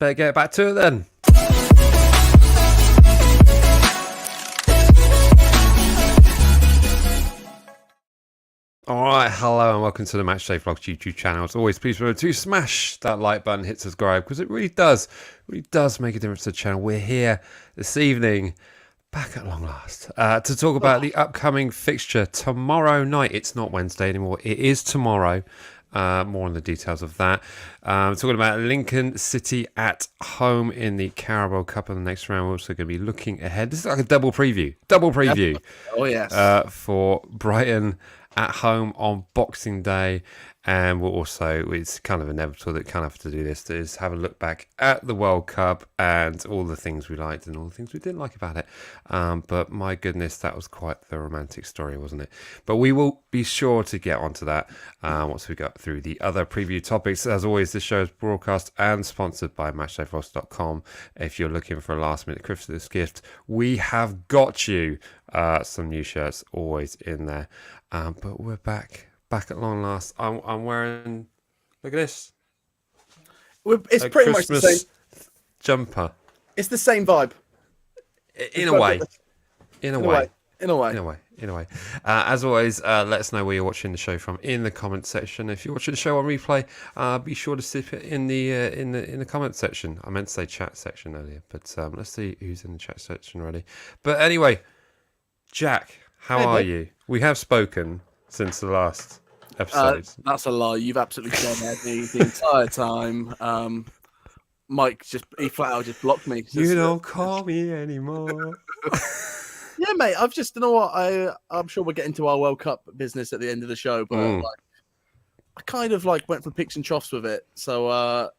better get back to it then. All right, hello and welcome to the Matchday Vlogs YouTube channel. As always, please remember to smash that like button, hit subscribe, because it really does make a difference to the channel. We're here this evening, back at long last, to talk about the upcoming fixture tomorrow night. It's not Wednesday anymore, it is tomorrow. More on the details of that. Talking about Lincoln City at home in the Carabao Cup in the next round. We're also going to be looking ahead. This is like a double preview. Oh, yes. For Brighton at home on Boxing Day. And we'll also, it's kind of inevitable that kind of have to do this, is have a look back at the World Cup and all the things we liked and all the things we didn't like about it. But my goodness, that was quite the romantic story, wasn't it? But we will be sure to get onto that once we got through the other preview topics. As always, this show is broadcast and sponsored by MatchdayFrost.com. If you're looking for a last-minute Christmas gift, we have got you some new shirts always in there. But we're back at long last. I'm wearing, look at this. It's pretty Christmas much the same jumper. It's the same vibe. In a way. As always, let us know where you're watching the show from in the comment section. If you're watching the show on replay, be sure to sip it in the comment section. I meant to say chat section earlier, but let's see who's in the chat section already. But anyway, Jack, how are you? We have spoken since the last episode. That's a lie. You've absolutely done me the entire time. Mike he flat out just blocked me. You don't call me anymore. Yeah, mate. I've just, you know what? I'm sure we'll get into our World Cup business at the end of the show, but I kind of went for picks and troughs with it. So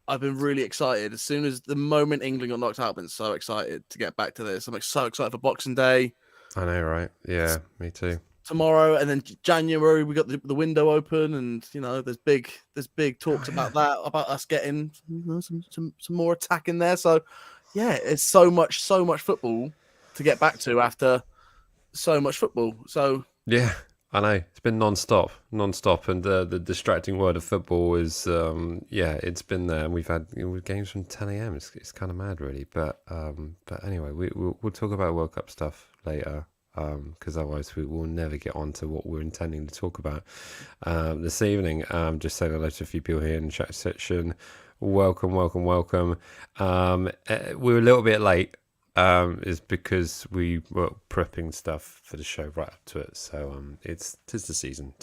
I've been really excited. As soon as the moment England got knocked out, I've been so excited to get back to this. I'm so excited for Boxing Day. I know, right? Yeah, me too. Tomorrow, and then January we got the window open, and there's big talks about that, about us getting some more attack in there. So yeah, it's so much football to get back to after so much football. So yeah, I know it's been non-stop, and the distracting word of football is it's been there. And we've had games from 10 a.m. It's kind of mad, really. But anyway, we'll talk about World Cup stuff later. Because otherwise we will never get on to what we're intending to talk about this evening. Just saying hello to a few people here in the chat section. Welcome. We're a little bit late, is because we were prepping stuff for the show right up to it. So tis the season.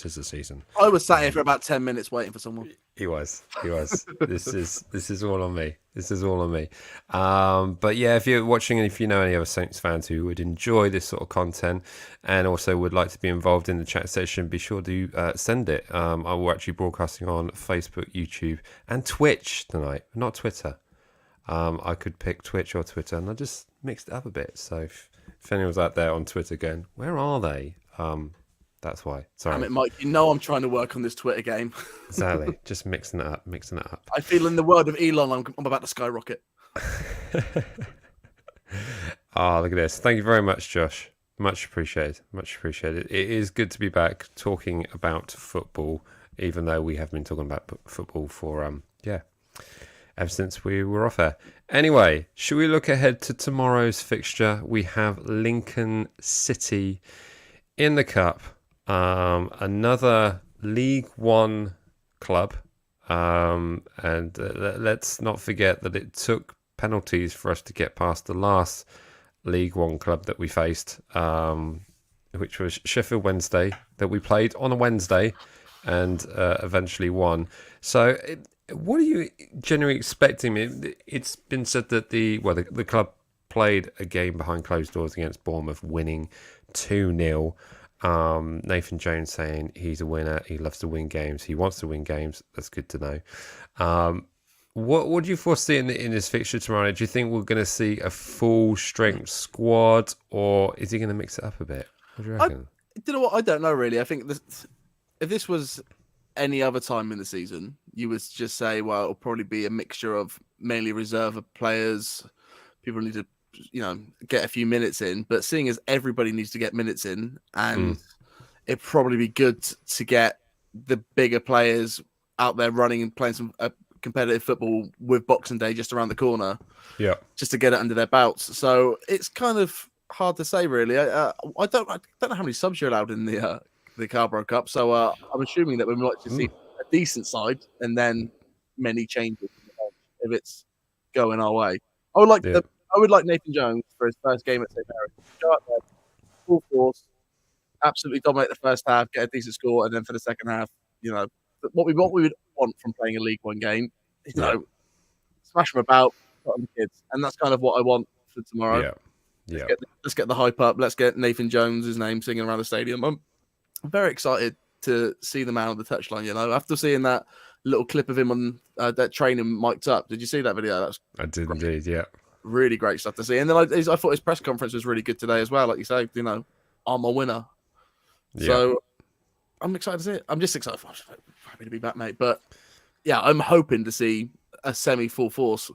I was sat here for about 10 minutes waiting for someone. He was. This is all on me. But yeah, if you're watching and if you know any other Saints fans who would enjoy this sort of content and also would like to be involved in the chat section, be sure to send it. We're actually broadcasting on Facebook, YouTube, and Twitch tonight, not Twitter. I could pick Twitch or Twitter, and I just mixed it up a bit. So if anyone's out there on Twitter going, where are they? That's why. Sorry. I mean, Mike, I'm trying to work on this Twitter game. Exactly. Just mixing it up. I feel in the world of Elon, I'm about to skyrocket. Oh, look at this. Thank you very much, Josh. Much appreciated. It is good to be back talking about football, even though we have been talking about football for, ever since we were off air. Anyway, should we look ahead to tomorrow's fixture? We have Lincoln City in the Cup. Another League One club, and let's not forget that it took penalties for us to get past the last League One club that we faced, which was Sheffield Wednesday, that we played on a Wednesday and eventually won. So what are you generally expecting? It's been said that the club played a game behind closed doors against Bournemouth, winning 2-0. Nathan Jones saying he's a winner, he loves to win games, he wants to win games. That's good to know. What do you foresee in this fixture tomorrow? Do you think we're going to see a full strength squad, or is he going to mix it up a bit? What do you reckon? You know what? I don't know really. I think if this was any other time in the season, you would just say, well, it'll probably be a mixture of mainly reserve players. People need to get a few minutes in, but seeing as everybody needs to get minutes in, and it'd probably be good to get the bigger players out there running and playing some competitive football with Boxing Day just around the corner. Yeah. Just to get it under their belts. So it's kind of hard to say, really. I don't know how many subs you're allowed in the Carabao Cup. So I'm assuming that we might actually see a decent side and then many changes if it's going our way. I would like Nathan Jones for his first game at St. Mary's. Go out there, full force, absolutely dominate the first half, get a decent score, and then for the second half, what we would want from playing a League One game, smash them about, put on the kids, and that's kind of what I want for tomorrow. Yeah. Let's get the hype up. Let's get Nathan Jones' name singing around the stadium. I'm very excited to see the man on the touchline. After seeing that little clip of him on that training mic'd up, did you see that video? I did great. Indeed. Yeah, really great stuff to see. And then I thought his press conference was really good today as well. Like you say, I'm a winner. Yeah. So I'm excited to see it. I'm just excited. I'm just happy to be back, mate. But yeah, I'm hoping to see a semi full force.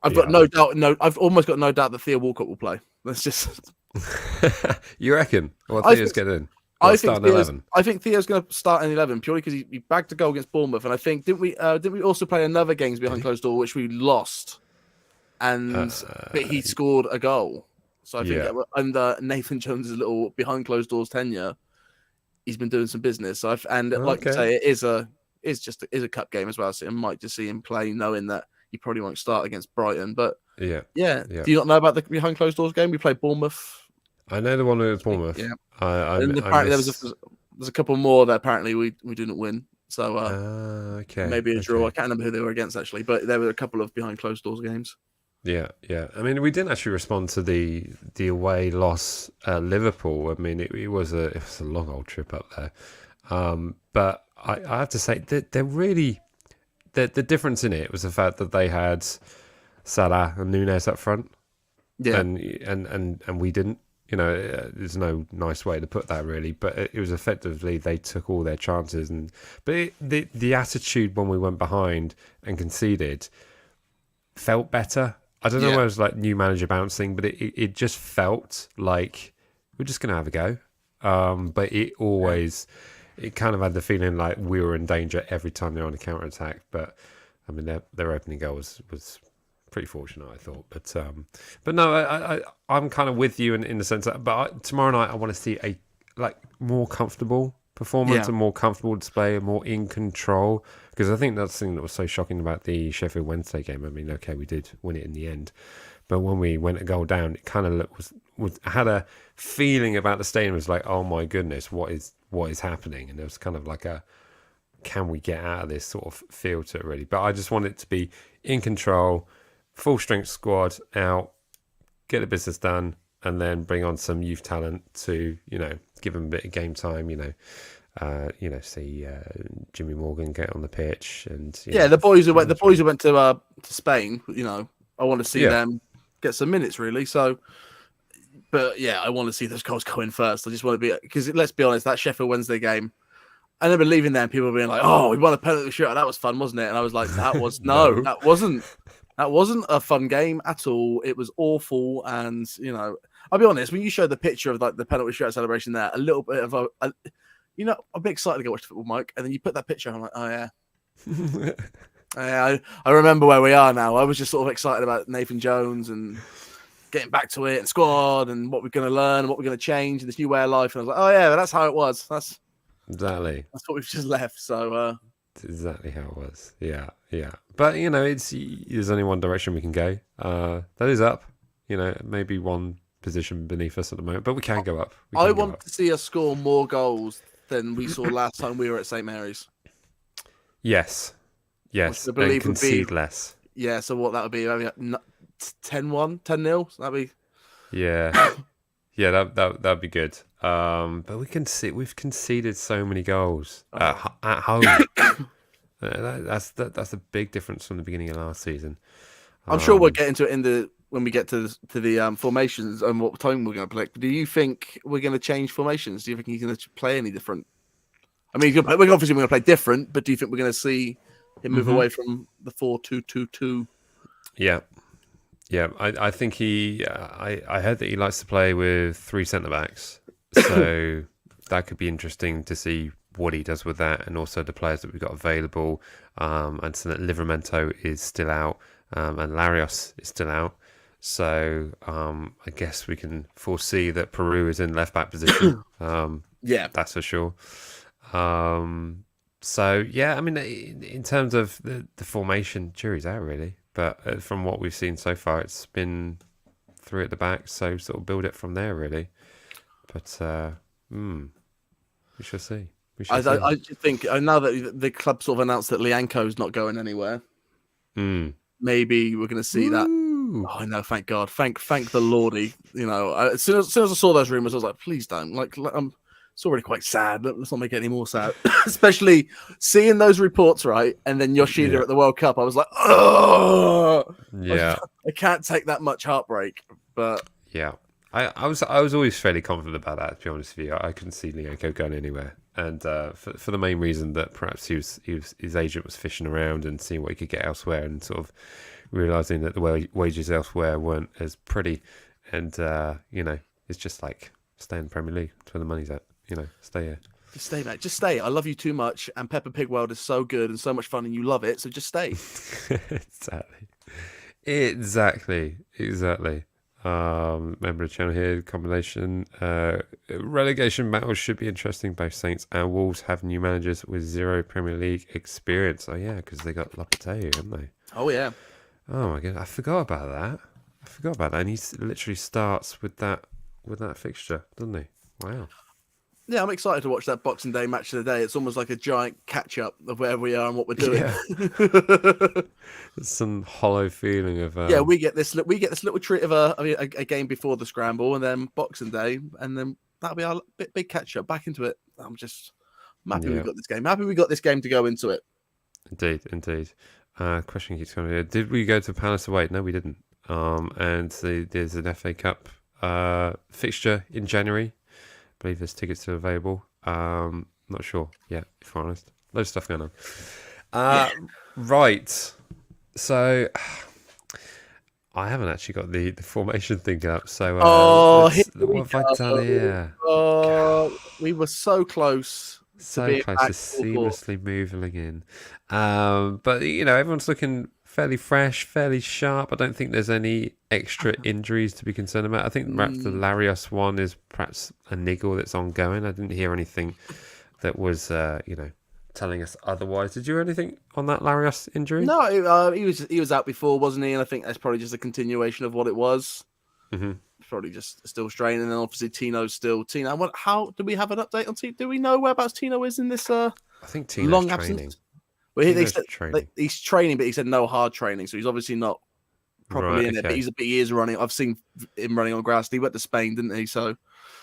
I've got no doubt. I've almost got no doubt that Theo Walcott will play. Let's just. You reckon? Well, Theo's getting in. I think 11. I think Theo's going to start in 11 purely because he bagged a goal against Bournemouth, and I think didn't we also play another games behind closed door which we lost, but he scored a goal. So I think that under Nathan Jones's little behind closed doors tenure, he's been doing some business. So like you say, it's a cup game as well. So I might just see him play, knowing that he probably won't start against Brighton. But yeah. Do you not know about the behind closed doors game? We played Bournemouth. I know the one with Bournemouth. Yeah. And apparently there's a couple more that apparently we didn't win. So maybe a draw. I can't remember who they were against actually, but there were a couple of behind closed doors games. Yeah. I mean, we didn't actually respond to the away loss at Liverpool. I mean, it was a long old trip up there. But I have to say that they're really the difference in it was the fact that they had Salah and Núñez up front. Yeah. And we didn't. There's no nice way to put that really, but it was effectively they took all their chances, but the attitude when we went behind and conceded felt better. I don't know whether it was like new manager bouncing, but it just felt like we're just going to have a go. But it kind of had the feeling like we were in danger every time they were on a counter attack. But I mean, their opening goal was pretty fortunate, I thought, but no, I'm kind of with you in the sense that, tomorrow night I want to see a more comfortable performance, a more comfortable display, a more in control, because I think that's the thing that was so shocking about the Sheffield Wednesday game. I mean, okay, we did win it in the end, but when we went a goal down, it kind of had a feeling about the stadium was like, oh my goodness, what is happening? And there was kind of like can we get out of this sort of feel to it really? But I just want it to be in control. Full strength squad out, get the business done, and then bring on some youth talent to give them a bit of game time. See Jimmy Morgan get on the pitch, and the boys who went to Spain. I want to see them get some minutes really. So, but I want to see those goals go in first. I just want to be, because let's be honest, that Sheffield Wednesday game, I remember leaving there and people being like, "Oh, we won a penalty shootout. That was fun, wasn't it?" And I was like, "That was that wasn't." That wasn't a fun game at all. It was awful. And, I'll be honest, when you showed the picture of the penalty shootout celebration there, a little bit of I'm a bit excited to go watch the football, Mike. And then you put that picture, and I'm like, oh, yeah. I remember where we are now. I was just sort of excited about Nathan Jones and getting back to it and squad and what we're going to learn and what we're going to change in this new way of life. And I was like, oh, yeah, that's how it was. That's what we've just left. So, That's exactly how it was. Yeah. But there's only one direction we can go. That is up. Maybe one position beneath us at the moment, but we can go up. I want to see us score more goals than we saw last time we were at St. Mary's. Yes. And concede less. Yeah. So what that would be? Maybe 10-1, 10-0. So that'd be. Yeah. Yeah, that'd be good. But we've conceded so many goals at home. That's a big difference from the beginning of last season. I'm sure we'll get into it when we get to the formations and what time we're going to play. Do you think we're going to change formations? Do you think he's going to play any different? I mean, we're obviously going to play different, but do you think we're going to see him move away from the 4-2-2-2? Yeah. I think I heard that he likes to play with 3 centre backs, so that could be interesting to see what he does with that, and also the players that we've got available. And so that Livramento is still out, and Larios is still out. So I guess we can foresee that Peru is in left back position. Yeah, that's for sure. So yeah, I mean, in terms of the formation, jury's out really. But from what we've seen so far, it's been 3 at the back. So sort of build it from there really. But we shall see. I think now that the club sort of announced that Lianco's not going anywhere, maybe we're going to see that. Oh no! Thank God! Thank the Lordy! You know, as soon as I saw those rumors, I was like, please don't. Like, it's already quite sad. Let's not make it any more sad. Especially seeing those reports, right? And then Yoshida at the World Cup, I was like, oh, yeah, I can't take that much heartbreak. But yeah, I was always fairly confident about that. To be honest with you, I couldn't see Lianco going anywhere, and for the main reason that perhaps his agent was fishing around and seeing what he could get elsewhere, and sort of realizing that the wages elsewhere weren't as pretty, and it's just like stay in the Premier League. That's where the money's at. Stay here. Just stay, mate. Just stay. I love you too much, and Peppa Pig World is so good and so much fun, and you love it. So just stay. Exactly. Member of the channel here. Combination relegation battles should be interesting. Both Saints and Wolves have new managers with 0 Premier League experience. Oh yeah, because they got Lopetegui, haven't they? Oh yeah. Oh my god, I forgot about that. And he literally starts with that fixture, doesn't he? Wow. Yeah, I'm excited to watch that Boxing Day match of the day. It's almost like a giant catch-up of where we are and what we're doing. Yeah. Some hollow feeling of we get this little treat of a game before the scramble, and then Boxing Day, and then that'll be our big catch-up. Back into it. I'm happy we got this game. Happy we got this game to go into it. Indeed. Question keeps coming here. Did we go to Palace away? No, we didn't. And there's an FA Cup fixture in January. I believe there's tickets still available. Not sure yet, if I'm honest. Loads of stuff going on. Right. So I haven't actually got the formation thing up. So what have I done here? We were so close. So close to seamlessly moving in. But everyone's looking fairly fresh, fairly sharp. I don't think there's any extra injuries to be concerned about. I think perhaps the Larios one is perhaps a niggle that's ongoing. I didn't hear anything that was, telling us otherwise. Did you hear anything on that Larios injury? No, he was out before, wasn't he? And I think that's probably just a continuation of what it was. Mm-hmm. Probably just still straining, and then obviously Tino's still Tino. How do we have an update on Tino? Do we know whereabouts Tino is in this? I think Tino's long training. Absence. Well, he's training, but he said no hard training, so he's obviously not properly in it. But he is running. I've seen him running on grass. He went to Spain, didn't he? So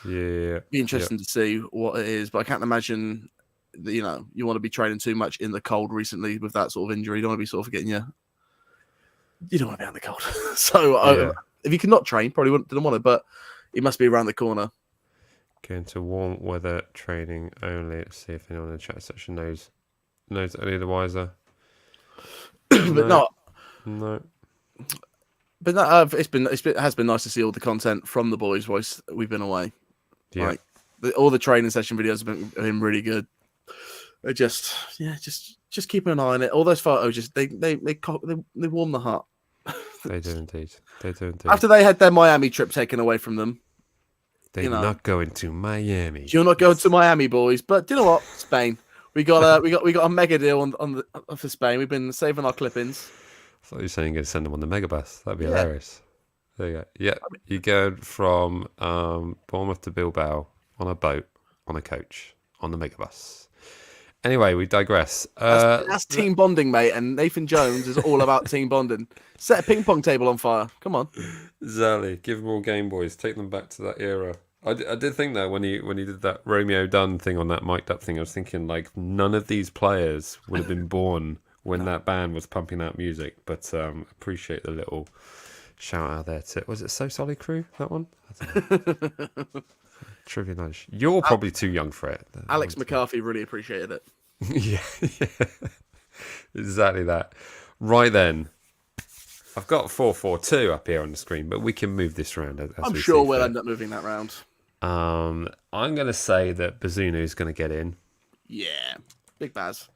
yeah, be interesting to see what it is. But I can't imagine that you want to be training too much in the cold recently with that sort of injury. You don't want to be sort of getting you don't want to be out in the cold. So if he could not train, probably didn't want to. But he must be around the corner. Going to warm weather training only. Let's see if anyone in the chat section knows any of the wiser. But no. But no, it has been nice to see all the content from the boys whilst we've been away. Yeah. All the training session videos have been really good. Just keeping an eye on it. All those photos they warm the heart. They do indeed. After they had their Miami trip taken away from them, they're not going to Miami. You're not going to Miami, boys. But do you know what? Spain. We got a mega deal for Spain. We've been saving our clippings. I thought you were saying you're going to send them on the megabus. That'd be hilarious. There you go. Yeah, you go from Bournemouth to Bilbao on a boat, on a coach, on the megabus. Anyway, we digress. That's team bonding, mate. And Nathan Jones is all about team bonding. Set a ping pong table on fire. Come on, Zally, give them all Game Boys. Take them back to that era. I did think that when he did that Romeo Dunn thing on that mic'd up thing, I was thinking like none of these players would have been born when that band was pumping out music. But appreciate the little shout out there to was it So Solid Crew, that one? I don't know. Trivia knowledge. You're probably too young for it. Alex McCarthy really appreciated it. yeah, exactly that. Right then. I've got 4-4-2 up here on the screen, but we can move this around. I'm sure we'll end up moving that round. I'm going to say that Bazunu is going to get in. Yeah, big Baz.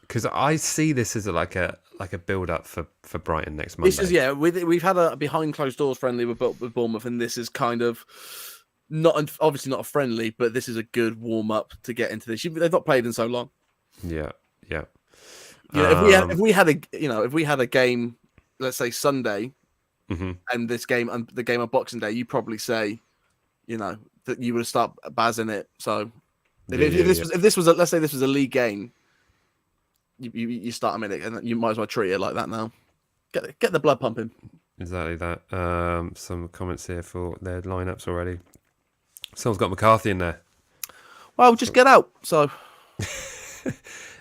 Because I see this as like a build up for Brighton next Monday. This is we've had a behind closed doors friendly with Bournemouth, and this is kind of obviously not a friendly, but this is a good warm up to get into this. They've not played in so long. Yeah. You know, if we had a game, let's say Sunday, and this game the game of Boxing Day, you probably say, that you would start bazzing it. So if this was let's say this was a league game, you start a minute and you might as well treat it like that now. Get the blood pumping. Exactly that. Some comments here for their lineups already. Someone's got McCarthy in there. Well, just get out. So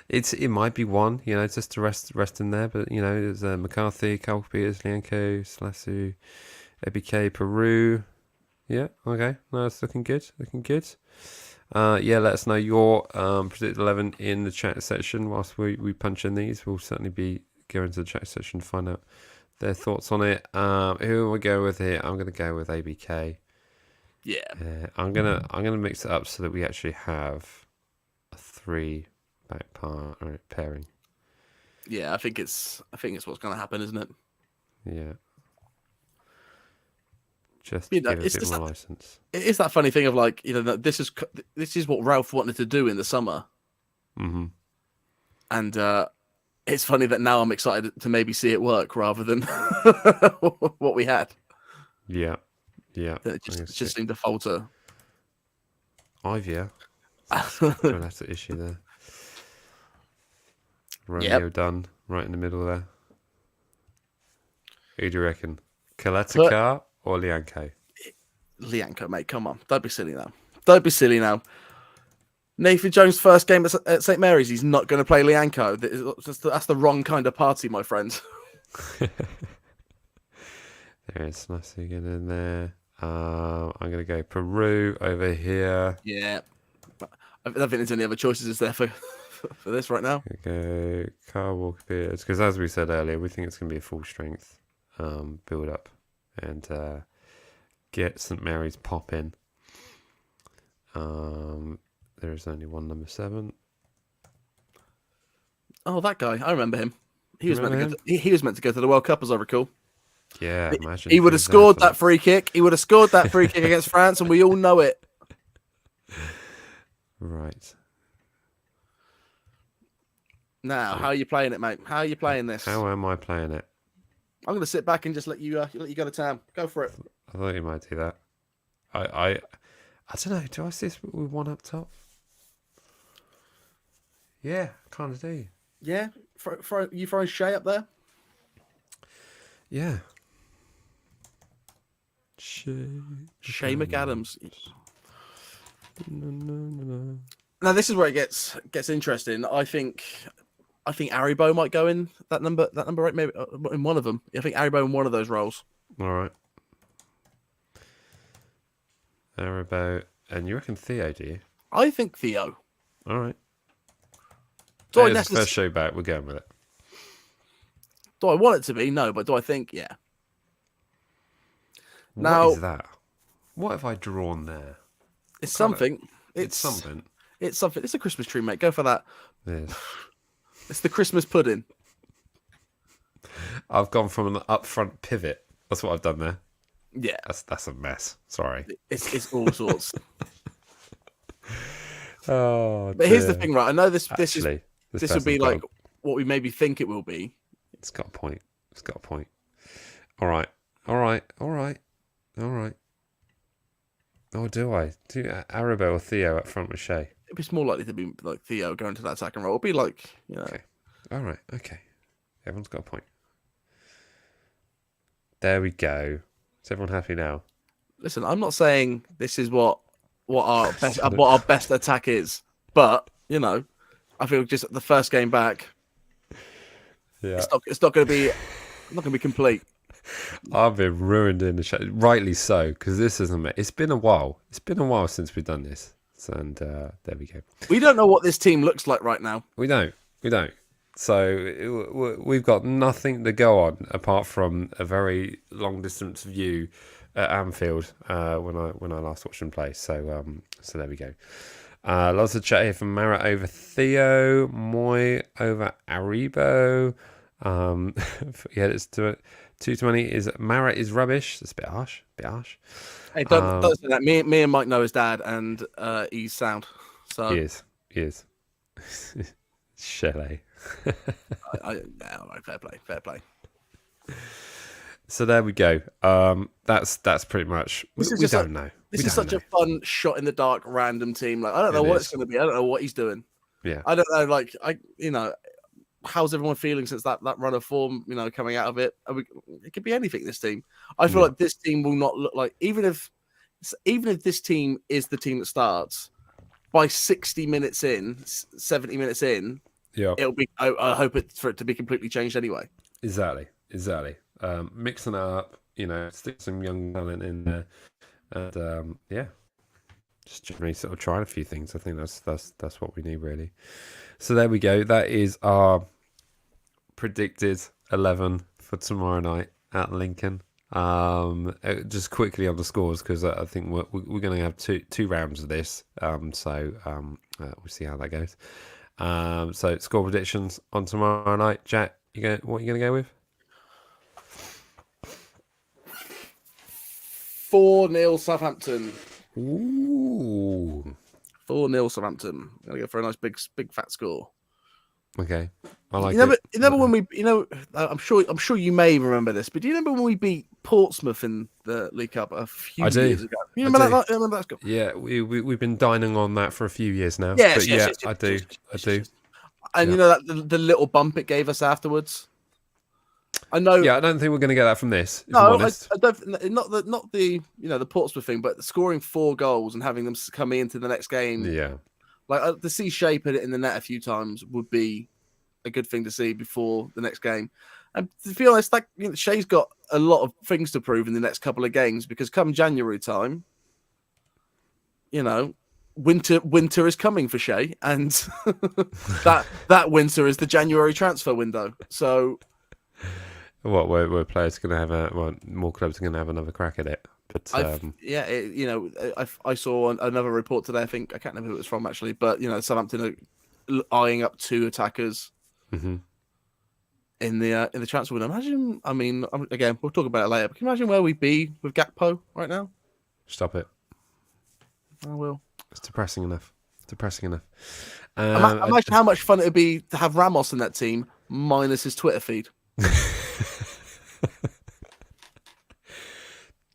it might be one, just to rest in there. But there's McCarthy, Cole Peters, Lianco, Slasu, EBK, Peru. Yeah, okay. No, it's looking good. Let us know your predicted 11 in the chat section whilst we punch in these. We'll certainly be going to the chat section to find out their thoughts on it. Who am I going with here? I'm going to go with ABK. Yeah. I'm gonna mix it up so that we actually have a 3 back pairing. Yeah, I think it's what's going to happen, isn't it? Yeah. Just to give it a bit more license. It is that funny thing of like, this is what Ralph wanted to do in the summer. Mm-hmm. And it's funny that now I'm excited to maybe see it work rather than what we had. Yeah. It just seemed to falter. Ivia. That's the issue there. Romeo done right in the middle there. Who do you reckon? Kaletakar or Lianco? Lianco, mate, come on. Don't be silly now. Nathan Jones' first game at St. Mary's, he's not going to play Lianco. That's the wrong kind of party, my friend. There's Slassy again in there. I'm going to go Peru over here. Yeah. I don't think there's any other choices is there for this right now. Go Carl Walker Peters, because as we said earlier, we think it's going to be a full strength build up and get St. Mary's pop in. There is only one number 7. Oh, that guy! I remember him. He was meant to go to the World Cup, as I recall. Yeah, imagine he would have scored that free kick. He would have scored that free kick against France, and we all know it. Right. Now, how are you playing it, mate? How are you playing this? How am I playing it? I'm going to sit back and just let you go to town. Go for it. I thought you might do that. I don't know. Do I see this with one up top? Yeah, kind of do. Yeah, you throwing Shea up there? Yeah. Shea McAdams. No. Now this is where it gets interesting. I think Aribo might go in that number 8, maybe in one of them. I think Aribo in one of those roles. All right. Aribo, and you reckon Theo? Do you? I think Theo. All right. Do it's the first show back. We're going with it. Do I want it to be? No, but do I think? Yeah. What is that? What have I drawn there? It's something. It's something. It's something. It's a Christmas tree, mate. Go for that. It is. It's the Christmas pudding. I've gone from an upfront pivot. That's what I've done there. Yeah. That's a mess. Sorry. It's all sorts. Oh, but here's the thing, right? I know this will be like what we maybe think it will be. It's got a point. All right. Oh, do I? Do Aribo or Theo up front with Shea? It's more likely to be like Theo going to that attacking role. It'll be like, Okay. All right. Okay. Everyone's got a point. There we go. Is everyone happy now? Listen, I'm not saying this is what our best attack is, but I feel just the first game back. Yeah. It's not going to be complete. I've been ruined in the chat, rightly so, because this isn't. It's been a while. It's been a while since we've done this, and there we go. We don't know what this team looks like right now. We don't. So we've got nothing to go on apart from a very long distance view at Anfield when I last watched them play. So there we go. Lots of chat here from Mara over Theo, Moy over Aribo. Yeah, it's 220 is Mara is rubbish. That's a bit harsh. Hey, don't say that. Me and Mike know his dad, and he's sound. So He is. Chalet. Fair play. So there we go. That's pretty much. We don't know. This is such a fun shot in the dark, random team. Like I don't know what it's going to be. I don't know what he's doing. Yeah, I don't know. Like how's everyone feeling since that run of form? Coming out of it, it could be anything. This team, I feel like this team will not look like even if this team is the team that starts by 60 minutes in, 70 minutes in. Yeah, it'll be. I hope for it to be completely changed anyway. Exactly. Mixing it up, stick some young talent in there, and just generally sort of trying a few things. I think that's what we need really. So there we go. That is our predicted 11 for tomorrow night at Lincoln. Just quickly on the scores because I think we're going to have two rounds of this. So we'll see how that goes. So score predictions on tomorrow night. Jack, what are you going to go with? 4-0 Southampton. Ooh. 4-0 Southampton. I'm gonna go for a nice big fat score. Okay. I like it. You remember when I'm sure you may remember this, but do you remember when we beat Portsmouth in the League Cup a few years ago? You remember that? Remember that score? Yeah, we've been dining on that for a few years now. Yes, I do. And that the little bump it gave us afterwards. I know. Yeah, I don't think we're going to get that from this. No, I don't. Not the the Portsmouth thing, but scoring 4 goals and having them come into the next game. Yeah, like to see Shea put it in the net a few times would be a good thing to see before the next game. And to be honest, Shea's got a lot of things to prove in the next couple of games because come January time, winter is coming for Shea, and that winter is the January transfer window. So. What where players going to have more clubs are going to have another crack at it. But I saw another report today. I can't remember who it was from actually, but Southampton are eyeing up 2 attackers in the transfer window. Imagine, again, we'll talk about it later. But can you imagine where we'd be with Gakpo right now? Stop it. I will. It's depressing enough. Imagine how much fun it would be to have Ramos in that team minus his Twitter feed.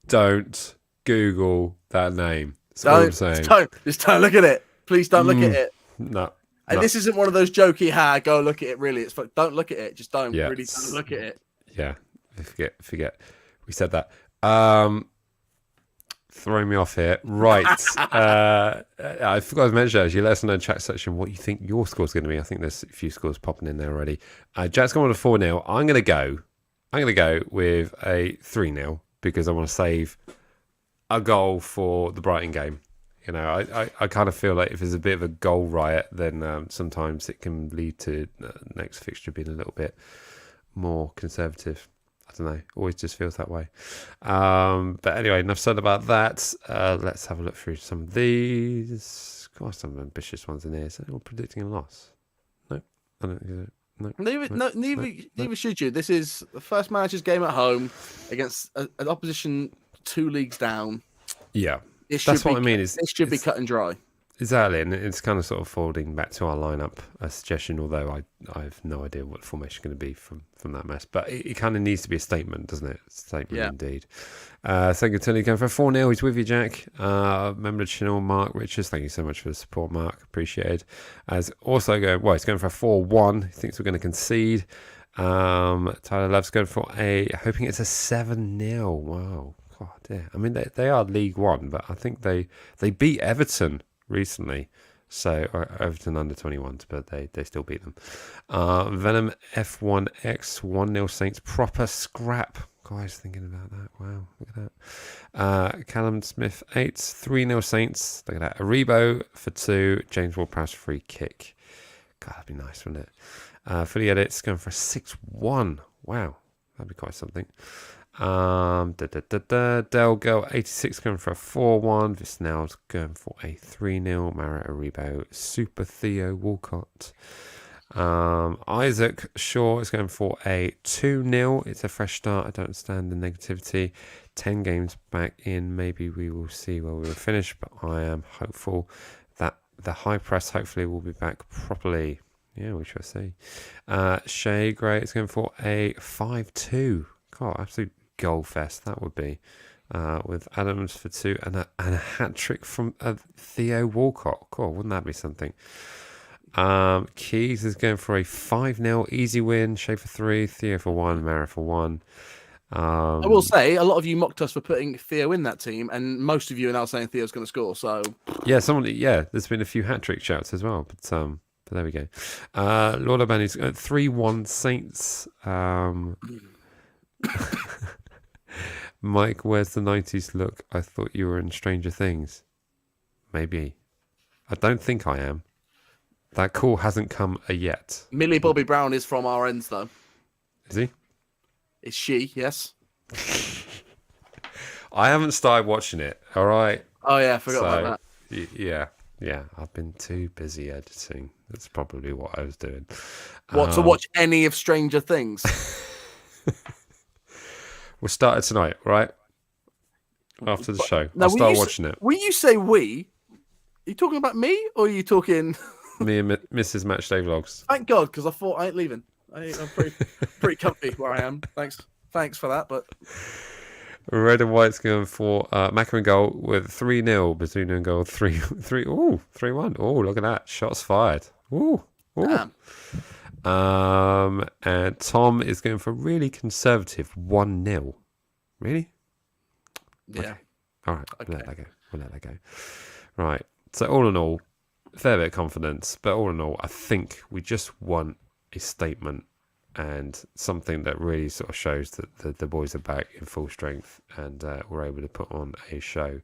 Don't Google that name. That's what I'm saying. Just don't look at it. Please don't look at it. No. And this isn't one of those jokey, go look at it. Really, it's don't look at it. Just don't really don't look at it. Yeah, forget. We said that. Throwing me off here. Right. I forgot to mention, as you let us know in the chat section what you think your score's going to be. I think there's a few scores popping in there already. Jack's gone with a 4-0. I'm going to go with a 3-0 because I want to save a goal for the Brighton game. I kind of feel like if there's a bit of a goal riot, then sometimes it can lead to next fixture being a little bit more conservative. I don't know. Always just feels that way. But anyway, enough said about that. Let's have a look through some of these. Got some ambitious ones in here. Is anyone predicting a loss? No, I don't think so. Neither should you. This is the first manager's game at home against an opposition 2 leagues down. Yeah, that's what I mean. It should be cut and dry. Exactly, and it's kind of sort of folding back to our lineup a suggestion, although I have no idea what the formation is going to be from that mess. But it kind of needs to be a statement, doesn't it? Statement indeed. Thank you, Tony. Going for a 4-0. He's with you, Jack. Member of the channel, Mark Richards. Thank you so much for the support, Mark. Appreciated. As also going, he's going for a 4-1. He thinks we're going to concede. Tyler Love's going for hoping it's a 7-0. Wow. God, dear. I mean, they are League One, but I think they beat Everton recently, so Everton under 21s, but they still beat them. Venom F1X 1-0 Saints, proper scrap. Guys, thinking about that. Wow, look at that. Callum Smith 8 3-0 Saints. Look at that. Aribo for 2. James Ward-Prowse free kick. God, that'd be nice, wouldn't it? For the edits, going for a 6-1. Wow, that'd be quite something. Del Girl 86 going for a 4-1. Visnell's going for a 3-0. Marat Aribo, Super Theo Walcott. Isaac Shaw is going for a 2-0. It's a fresh start. I don't understand the negativity. 10 games back in. Maybe we will see where we will finish, but I am hopeful that the high press hopefully will be back properly. Yeah, we shall see. Shea Gray is going for a 5-2. God, absolute goal fest that would be. With Adams for 2 and a hat trick from Theo Walcott. God, wouldn't that be something? Keys is going for a 5-0 easy win. Shea for 3, Theo for 1, Mara for 1. I will say a lot of you mocked us for putting Theo in that team, and most of you are now saying Theo's going to score. So yeah, there's been a few hat trick shouts as well, but there we go. Lord Albani's 3-1 Saints. Mike, where's the 90s look? I thought you were in Stranger Things. Maybe. I don't think I am. That call hasn't come yet. Millie Bobby Brown is from our ends, though. Is he? Is she? Yes. I haven't started watching it. All right. Oh yeah, I forgot about that. Yeah. I've been too busy editing. That's probably what I was doing. What, to watch any of Stranger Things? We'll start it tonight, right? After the show. Now, I'll start watching it. When you say we, are you talking about me or are you talking... Me and Mrs. Matchday Vlogs. Thank God, because I thought I ain't leaving. I'm pretty comfy where I am. Thanks for that. But Red and White's going for Macron goal with 3-0. Bazuna and goal 3-3. Ooh, 3-1. Oh, look at that. Shots fired. Ooh. Damn. And Tom is going for a really conservative 1-0. Really? Yeah. Okay. All right. Okay. We'll let that go. Right. So all in all, a fair bit of confidence, but all in all, I think we just want a statement and something that really sort of shows that the boys are back in full strength and we're able to put on a show.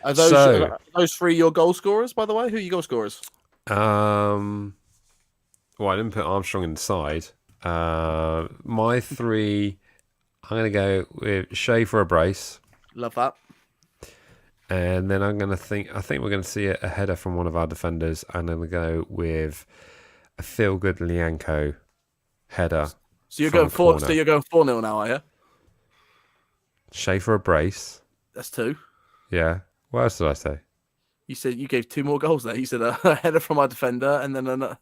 Are those three your goal scorers, by the way? Who are your goal scorers? Well, I didn't put Armstrong inside. My 3, I'm going to go with Shea for a brace. Love that. And then I think we're going to see a header from one of our defenders, and then we go with a feel-good Lianco header. So you're going 4. So you're going 4-0 now, are you? Shea for a brace. That's 2. Yeah. What else did I say? You said you gave 2 more goals there. You said a header from our defender, and then another.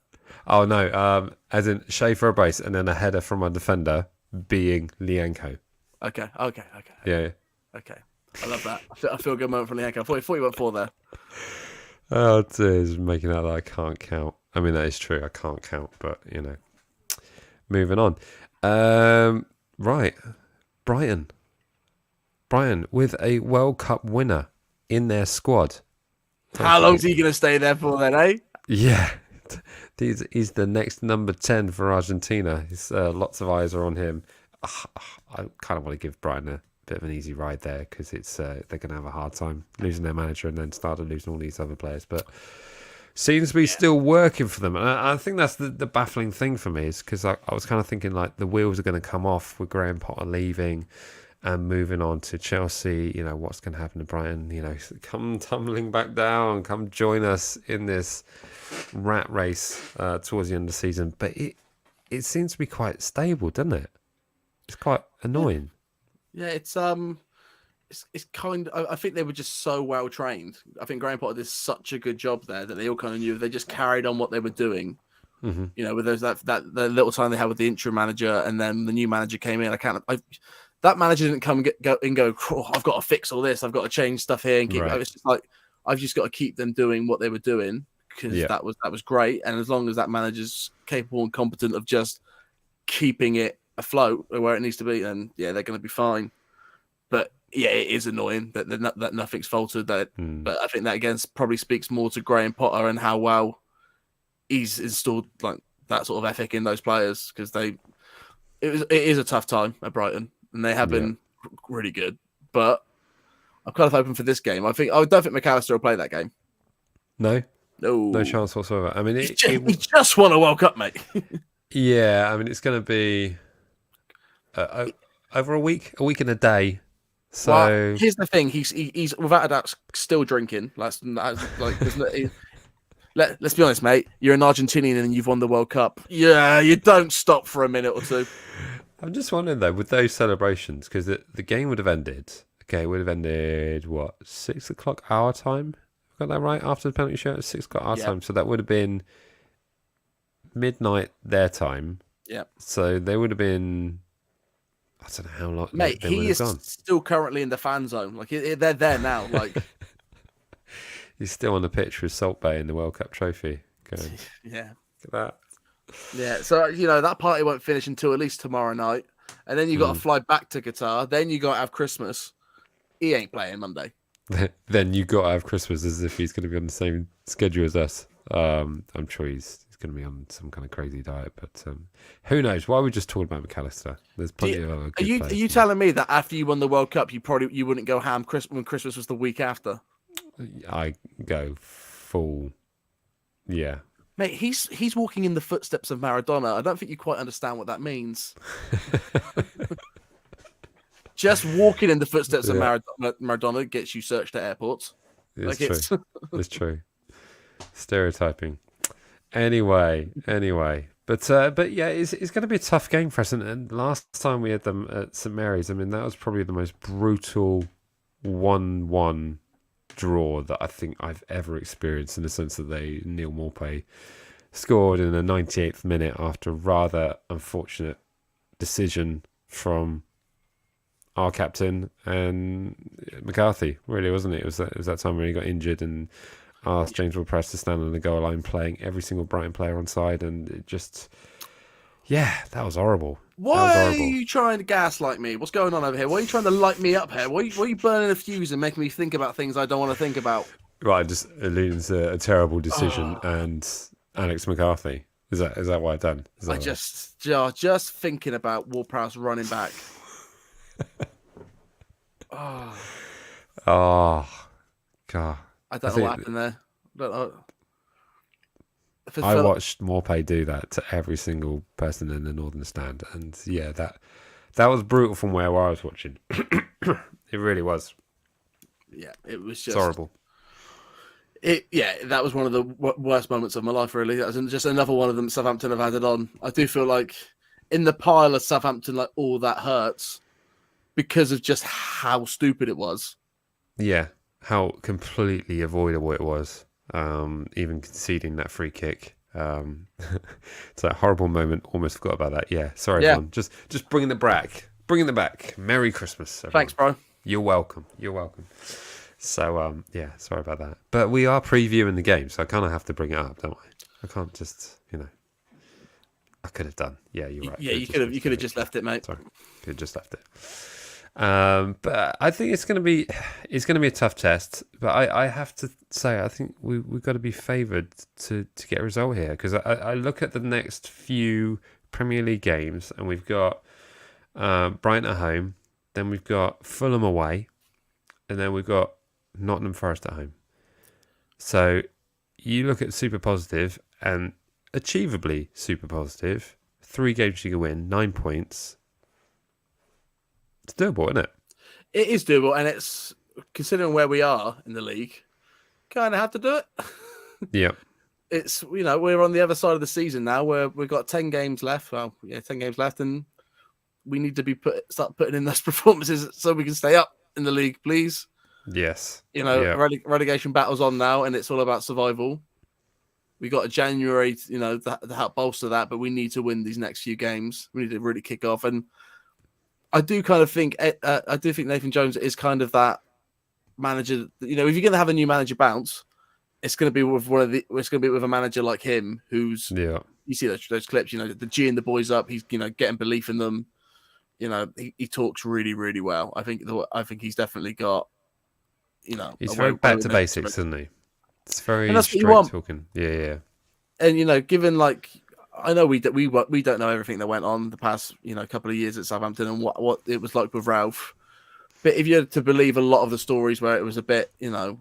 Oh no. As in Shea for a brace, and then a header from our defender being Lianco. Okay. Yeah. Okay. I love that. I feel a good moment from Lianco. I thought you went 4 there. Oh, dear, making out that I can't count. I mean, that is true. I can't count, but you know. Moving on. Right. Brighton with a World Cup winner in their squad. How long is he going to stay there for then, eh? Yeah. He's the next number 10 for Argentina. Lots of eyes are on him. I kind of want to give Brighton a bit of an easy ride there because they're going to have a hard time losing their manager and then started losing all these other players. But seems to be still working for them. And I think that's the baffling thing for me is because I was kind of thinking like the wheels are going to come off with Graham Potter leaving and moving on to Chelsea. You know, what's going to happen to Brighton? You know, come tumbling back down, come join us in this rat race towards the end of the season. But it seems to be quite stable, doesn't it? It's quite annoying. Yeah, it's kind of. I think they were just so well trained. I think Graham Potter did such a good job there that they all kind of knew. They just carried on what they were doing. Mm-hmm. You know, with those that the little time they had with the interim manager, and then the new manager came in. That manager didn't come and go. Oh, I've got to fix all this. I've got to change stuff here and keep. Right. It's just like I've just got to keep them doing what they were doing because that was great. And as long as that manager's capable and competent of just keeping it afloat where it needs to be, then they're going to be fine. But yeah, it is annoying that nothing's faltered. But I think that again probably speaks more to Graham Potter and how well he's installed like that sort of ethic in those players because it is a tough time at Brighton and they have been really good. But I'm kind of hoping for this game. I don't think McAllister will play that game. No No chance whatsoever. I mean, he just won a World Cup, mate. Yeah, I mean, it's going to be a Yeah. a week and a day. So Well, here's the thing: he's without a doubt still drinking. Let's be honest, mate. You're an Argentinian and you've won the World Cup. Yeah, you don't stop for a minute or two. I'm just wondering though, with those celebrations, because the game would have ended. Okay, it would have ended what 6 o'clock our time. Got that right? After the penalty shoot, 6 o'clock our time. So that would have been midnight their time. Yeah. So they would have been. I don't know how long. Mate, he is still currently in the fan zone. Like they're there now. Like he's still on the pitch with Salt Bay in the World Cup trophy. Going, yeah. Look at that. Yeah. So that party won't finish until at least tomorrow night, and then you got to fly back to Qatar. Then you got to have Christmas. He ain't playing Monday. Then you got to have Christmas as if he's going to be on the same schedule as us. I'm sure he's going to be on some kind of crazy diet, but who knows? Why are we just talking about McAllister? There's plenty of other. Are you telling me that after you won the World Cup, you wouldn't go ham when Christmas was the week after? I go full, yeah. Mate, he's walking in the footsteps of Maradona. I don't think you quite understand what that means. Just walking in the footsteps of Maradona gets you searched at airports. It's true. It's true. Stereotyping. Anyway. But yeah, it's going to be a tough game for us. And last time we had them at St Mary's, I mean, that was probably the most brutal 1-1 draw that I think I've ever experienced, in the sense that Neil Maupay scored in the 98th minute after a rather unfortunate decision from our captain and McCarthy, really, wasn't it? It was that time when he got injured and asked James Ward-Prowse to stand on the goal line, playing every single Brighton player on side, and it just, that was horrible. Why are you trying to gaslight me? What's going on over here? Why are you trying to light me up here? Why are you burning a fuse and making me think about things I don't want to think about? Right, just alluding to a terrible decision and Alex McCarthy. Is that what I've done? Just thinking about Ward-Prowse running back. Oh, God. I don't know what happened there. I watched Maupay do that to every single person in the Northern Stand, and that was brutal from where I was watching. It really was. Yeah, it was just it's horrible. That was one of the worst moments of my life, really. That was just another one of them Southampton have added on. I do feel like in the pile of Southampton, like, all that hurts because of just how stupid it was. Yeah, how completely avoidable it was. Even conceding that free kick. It's a horrible moment. Almost forgot about that. Yeah, sorry, everyone. Just bringing it back. Bringing it back. Merry Christmas, everyone. Thanks, bro. You're welcome. So, sorry about that. But we are previewing the game, so I kind of have to bring it up, don't I? I can't just, I could have done. Yeah, you're right. Yeah, you could have just left it, mate. Sorry, could have just left it. But I think it's going to be a tough test. But I have to say, I think we've got to be favoured to get a result here, because I look at the next few Premier League games, and we've got Brighton at home, then we've got Fulham away, and then we've got Nottingham Forest at home. So you look at super positive and achievably super positive. 3 games you can win, 9 points. It's doable, isn't it? It is doable, and it's, considering where we are in the league, kind of have to do it. Yeah. It's, we're on the other side of the season now, where we've got 10 games left. Well, 10 games left, and we need to start putting in those performances so we can stay up in the league, please. Yes. Relegation battle's on now, and it's all about survival. We got a January, to help bolster that, but we need to win these next few games. We need to really kick off, and I do kind of think Nathan Jones is kind of that manager. If you're going to have a new manager bounce, it's going to be with a manager like him, who's you see those clips, the G and the boys up. He's getting belief in them. He talks really, really well. I think he's definitely got. He's very back to basics, isn't he? It's very straight talking. Yeah. And given I know we don't know everything that went on the past couple of years at Southampton and what it was like with Ralph, but if you're to believe a lot of the stories where it was a bit you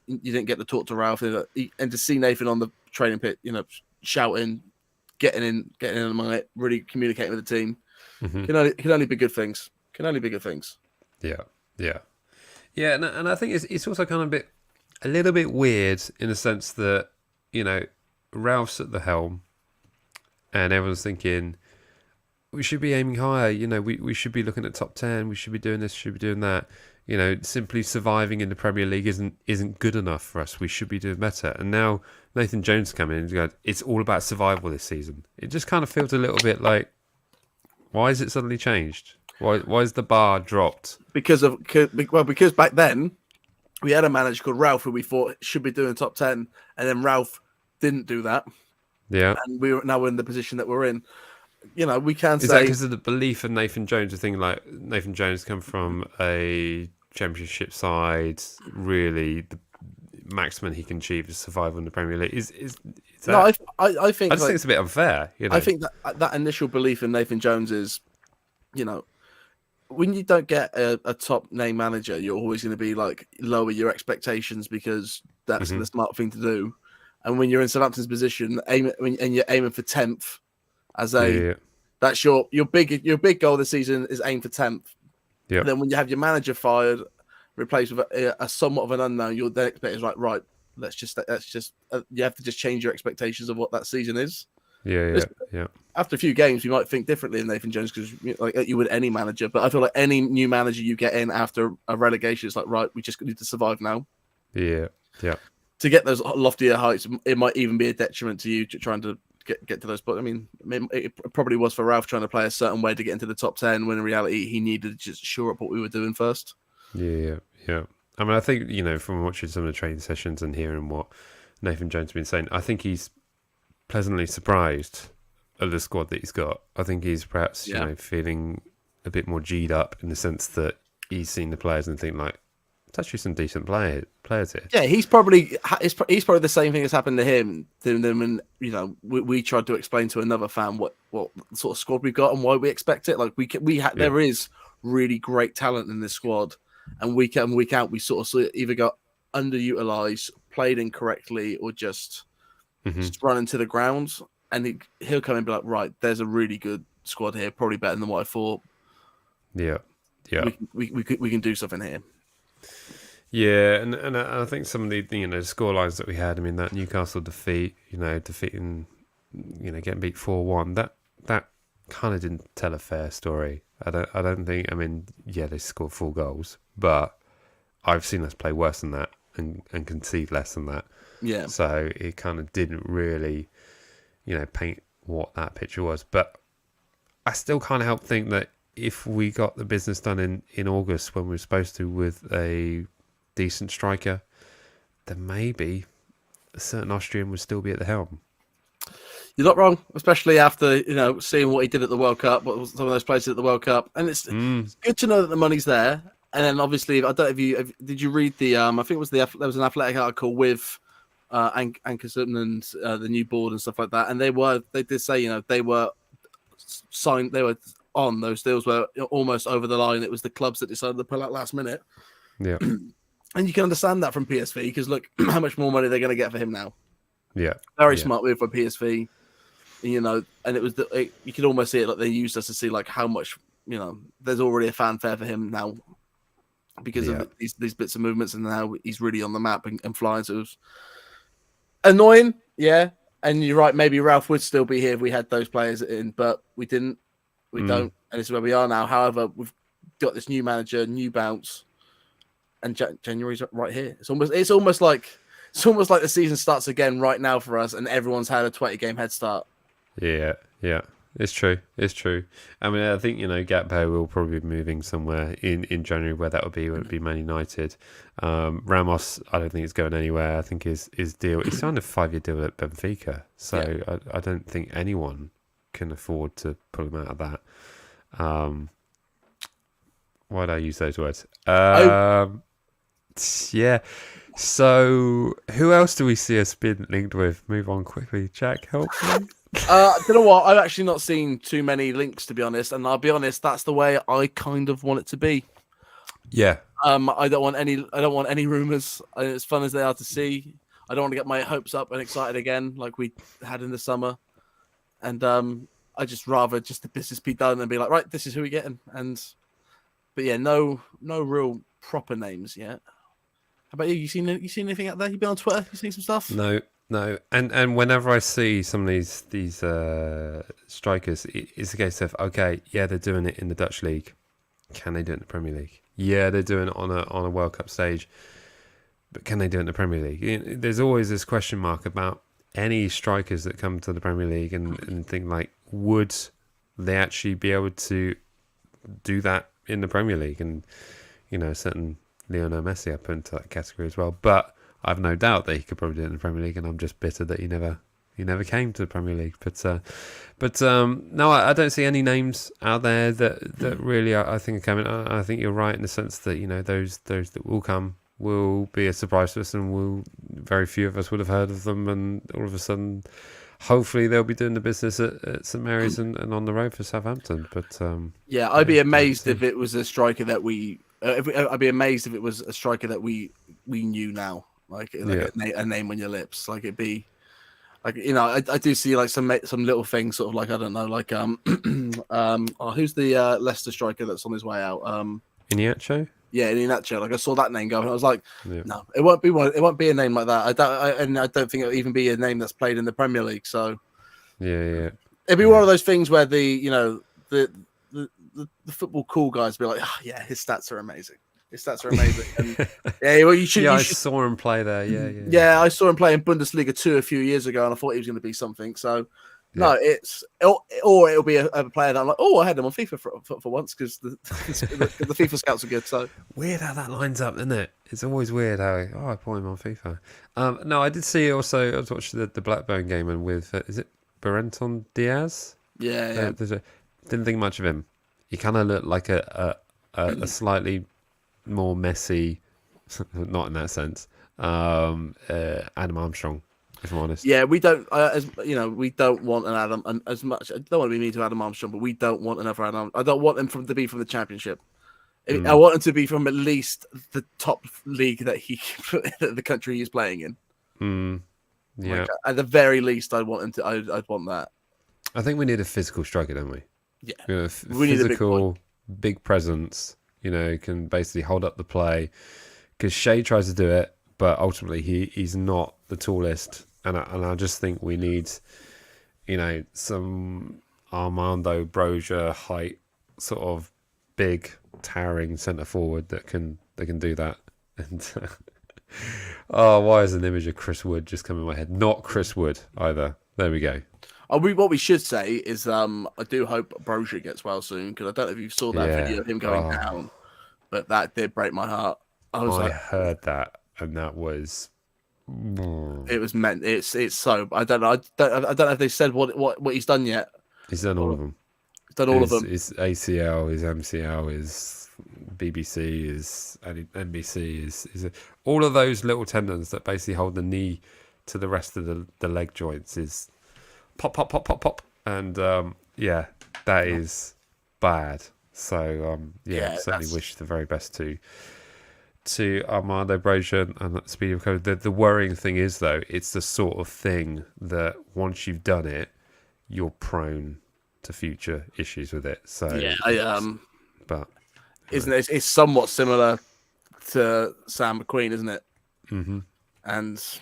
didn't get to talk to Ralph and to see Nathan on the training pit shouting, getting in among it, really communicating with the team, can only be good things. Can only be good things. Yeah, yeah, yeah, and I think it's also kind of a little bit weird in the sense that Ralph's at the helm, and everyone's thinking we should be aiming higher. We should be looking at top 10. We should be doing this. Should be doing that. Simply surviving in the Premier League isn't good enough for us. We should be doing better. And now Nathan Jones coming in and going, it's all about survival this season. It just kind of feels a little bit like, why is it suddenly changed? Why is the bar dropped? Because back then we had a manager called Ralph who we thought should be doing top 10, and then Ralph didn't do that. Yeah, and we're in the position that we're in. We can say... Is that because of the belief in Nathan Jones? The thing like Nathan Jones come from a championship side, really the maximum he can achieve is survival in the Premier League. Is that... No, I think... I just think it's a bit unfair. I think that initial belief in Nathan Jones is, when you don't get a top name manager, you're always going to be like lower your expectations because that's the smart thing to do. And when you're in Southampton's position, and you're aiming for 10th, that's your big goal this season is aim for 10th. Yeah. Then when you have your manager fired, replaced with a somewhat of an unknown, your then expect is like, right, let's just you have to just change your expectations of what that season is. Yeah. After a few games, you might think differently than Nathan Jones because like you would any manager. But I feel like any new manager you get in after a relegation, it's like, right, we just need to survive now. Yeah. To get those loftier heights, it might even be a detriment to you trying to get to those. But I mean, it probably was for Ralph trying to play a certain way to get into the top 10 when in reality he needed to just shore up what we were doing first. Yeah. I mean, I think, from watching some of the training sessions and hearing what Nathan Jones has been saying, I think he's pleasantly surprised at the squad that he's got. I think he's perhaps, feeling a bit more G'd up in the sense that he's seen the players and think like, it's actually some decent players here. Yeah, he's probably the same thing that's happened to him. Then when we tried to explain to another fan what sort of squad we've got and why we expect it. Like there is really great talent in this squad, and week in and week out we sort of either got underutilized, played incorrectly, or just run into the ground. And he'll come in and be like, right, there's a really good squad here, probably better than what I thought. Yeah. We can do something here. Yeah, and I think some of the score lines that we had. I mean, that Newcastle defeat, defeating, getting beat 4-1. That kind of didn't tell a fair story. I don't think. I mean, yeah, they scored 4 goals, but I've seen us play worse than that and concede less than that. Yeah. So it kind of didn't really, paint what that picture was. But I still can't help think that if we got the business done in August when we were supposed to with a decent striker, then maybe a certain Austrian would still be at the helm. You're not wrong, especially after seeing what he did at the World Cup, what some of those players did at the World Cup, and it's good to know that the money's there. And then obviously, I don't know if did you read the I think it was there was an Athletic article with Ankerson and the new board and stuff like that, and they did say they were signed, they were on those deals were almost over the line. It was the clubs that decided to pull out last minute. Yeah. And you can understand that from PSV because look how much more money they're going to get for him now. Yeah. Very smart move for PSV. And it was you could almost see it like they used us to see like how much, there's already a fanfare for him now because of these bits of movements and now he's really on the map and flying. So it was annoying. Yeah. And you're right. Maybe Ralph would still be here if we had those players in, but we didn't. We don't, and this is where we are now. However, we've got this new manager, new bounce, and January's right here. It's almost like the season starts again right now for us, and everyone's had a 20-game head start. Yeah, it's true. I mean, I think Gakpo will probably be moving somewhere in January. Where that would be? Would it be Man United? Ramos, I don't think he's going anywhere. I think his deal. He signed a 5-year deal at Benfica, so I don't think anyone can afford to pull him out of that. Why did I use those words? Yeah. So who else do we see us been linked with? Move on quickly, Jack. Help me. You know what? I've actually not seen too many links, to be honest. And I'll be honest, that's the way I kind of want it to be. Yeah. I don't want any rumors. As fun as they are to see, I don't want to get my hopes up and excited again like we had in the summer. And I just rather just the business be done and be like, right, this is who we're getting. And But yeah, no real proper names yet. How about you? You seen anything out there? You been on Twitter? You seen some stuff? No. And whenever I see some of these strikers, it's a case of, okay, yeah, they're doing it in the Dutch league. Can they do it in the Premier League? Yeah, they're doing it on a World Cup stage, but can they do it in the Premier League? There's always this question mark about any strikers that come to the Premier League and think like, would they actually be able to do that in the Premier League? And certain Lionel Messi I put into that category as well, but I've no doubt that he could probably do it in the Premier League, and I'm just bitter that he never came to the Premier League. But no, I don't see any names out there that really I think are coming. I think you're right in the sense that those that will come will be a surprise to us, and very few of us would have heard of them, and all of a sudden, hopefully they'll be doing the business at St Mary's and on the road for Southampton. But yeah, I'd be amazed if it was a striker that we. I'd be amazed if it was a striker that we knew now, like a name on your lips. Like it'd be, like I do see like some little things, sort of like I don't know, like who's the Leicester striker that's on his way out? Iniacho? Yeah, Iniacho. Like I saw that name go, and I was like, no, it won't be one. It won't be a name like that. I don't think it'll even be a name that's played in the Premier League. So yeah, it'd be one of those things where the football cool guys be like, oh, yeah, his stats are amazing. And, yeah, well, you should. Yeah, you I should, saw him play there. Yeah, I saw him play in Bundesliga 2 a few years ago, and I thought he was going to be something. So. No, or it'll be a player that I'm like, I had him on FIFA for once because the FIFA scouts are good. So weird how that lines up, isn't it? It's always weird how I put him on FIFA. No, I did see also. I was watching the Blackburn game and with is it Berenton Diaz? Yeah. Didn't think much of him. He kind of looked like a slightly more messy, not in that sense. Adam Armstrong. If I'm honest. Yeah, we don't, we don't want an Adam, and as much. I don't want to be mean to Adam Armstrong, but we don't want another Adam. I don't want him to be from the Championship. I want him to be from at least the top league that the country he's playing in. Yeah, like, at the very least, I'd want him to. I'd want that. I think we need a physical striker, don't we? Yeah, we need a physical, big presence. Can basically hold up the play. Because Shea tries to do it, but ultimately he's not the tallest. And I just think we need, some Armando Broja height, sort of big, towering centre forward that can do that. And why is an image of Chris Wood just come in my head? Not Chris Wood either. There we go. What we should say is, I do hope Broja gets well soon, because I don't know if you saw that video of him going down, but that did break my heart. I heard that, and that was. It was meant. It's so. I don't know. I don't know if they said what he's done yet. He's done all of them. He's done all of them. His ACL, his MCL, his BBC, his NBC, is all of those little tendons that basically hold the knee to the rest of the leg joints is pop, and that is bad. So certainly wish the very best to Armando Broja and speedy recovery. The worrying thing is, though, it's the sort of thing that once you've done it, you're prone to future issues with it. So but isn't it? It's somewhat similar to Sam McQueen, isn't it? Mm-hmm. And so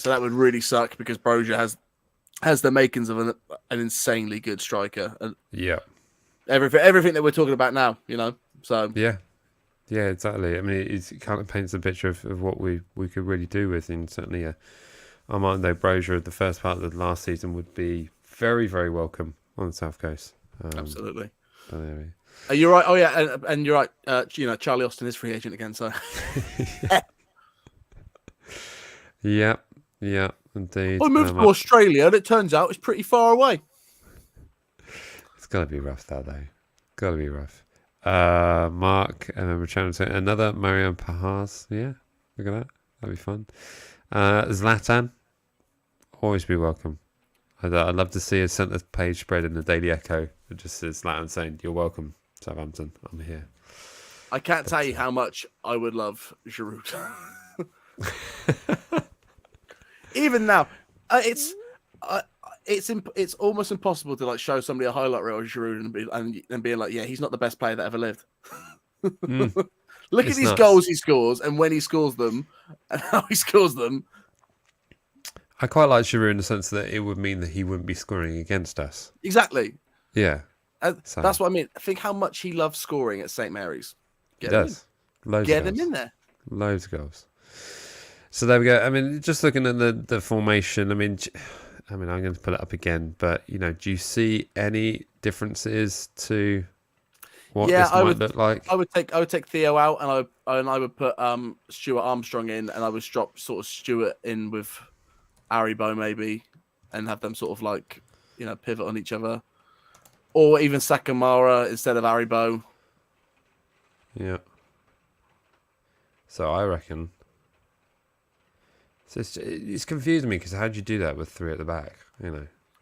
that would really suck because Broja has the makings of an insanely good striker. And everything that we're talking about now, So yeah, exactly. I mean, it kind of paints a picture of what we could really do with, and certainly Armando Broja, the first part of the last season, would be very, very welcome on the South Coast. Absolutely. Anyway. You're right. Oh yeah, and you're right. Charlie Austin is free agent again, so. Yeah, indeed. I moved to Australia, and it turns out it's pretty far away. It's got to be rough, that though. Got to be rough. Mark, I remember chatting to another Marian Pahars. Yeah, look at that. That'd be fun. Zlatan, always be welcome. I'd love to see a centre page spread in the Daily Echo that just says Zlatan saying, "You're welcome, Southampton. I'm here." I can't tell you how much I would love Giroud. Even now, it's almost impossible to like show somebody a highlight reel of Giroud and being like, yeah, he's not the best player that ever lived. Look at these goals he scores and when he scores them and how he scores them. I quite like Giroud in the sense that it would mean that he wouldn't be scoring against us. Exactly. Yeah. So. That's what I mean. Think how much he loves scoring at St. Mary's. He does. Get him in there. Loads of goals. So there we go. I mean, just looking at the formation, I mean, I'm going to pull it up again, but, do you see any differences to what this might look like? I would take Theo out and I would put Stuart Armstrong in and I would drop sort of Stuart in with Aribo maybe and have them sort of like, pivot on each other. Or even Sakamara instead of Aribo. Yeah. So I reckon... So it's confusing me because how do you do that with 3 at the back?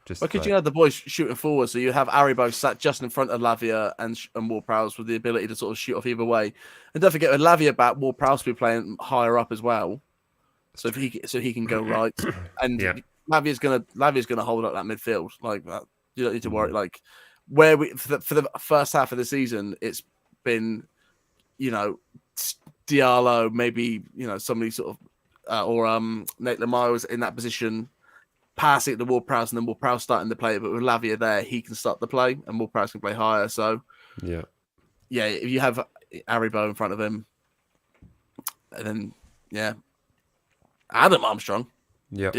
Just because you have the boys shooting forward, so you have Aribo sat just in front of Lavia and Ward-Prowse with the ability to sort of shoot off either way. And don't forget with Lavia back, Ward-Prowse will be playing higher up as well, so he can go right. And Lavia's gonna hold up that midfield like that. You don't need to worry. Like where for the first half of the season, it's been Diallo, maybe somebody sort of. Or Nate Lamar was in that position, passing it to Ward-Prowse, and then Ward-Prowse starting to play. But with Lavia there, he can start the play, and Ward-Prowse can play higher. So, if you have Aribo in front of him, and then Adam Armstrong. Yeah,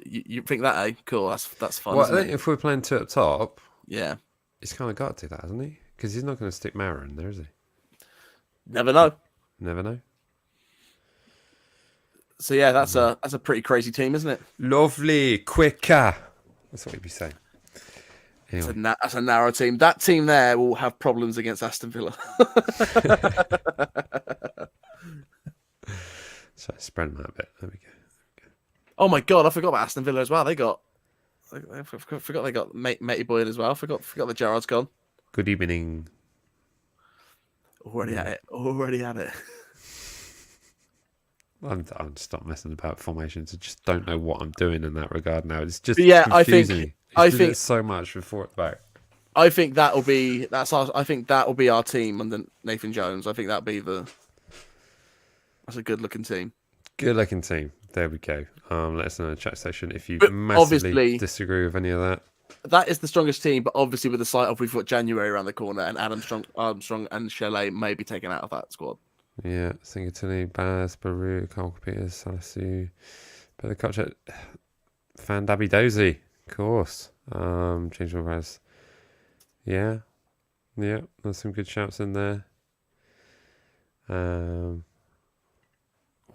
you think that? Cool. That's fun. Well, I think if we're playing 2 up top, he's kind of got to do that, hasn't he? Because he's not going to stick Mara in there, is he? Never know. Never know. So that's a pretty crazy team, isn't it? Lovely, quicker. That's what you'd be saying. Anyway. That's a narrow team. That team there will have problems against Aston Villa. So spread them out a bit. There we go. Oh my god, I forgot about Aston Villa as well. I forgot they got Matey Boy in as well. Forgot that Gerrard's gone. Good evening. Already at it. I'm stop messing about formations. I just don't know what I'm doing in that regard now. It's just confusing. I think so much with 4 at the back. I think that'll be our team under Nathan Jones. I think that's a good looking team. Good looking team. There we go. Let us know in the chat section if you massively disagree with any of that. That is the strongest team, but obviously with the sight of we've got January around the corner and Armstrong and Shelley may be taken out of that squad. Yeah, Singatini, Baz, Baru, Cole Peters, Salisu, but the coach at Fan Dabby Dozy, of course. James Raz. Yeah, there's some good shouts in there. What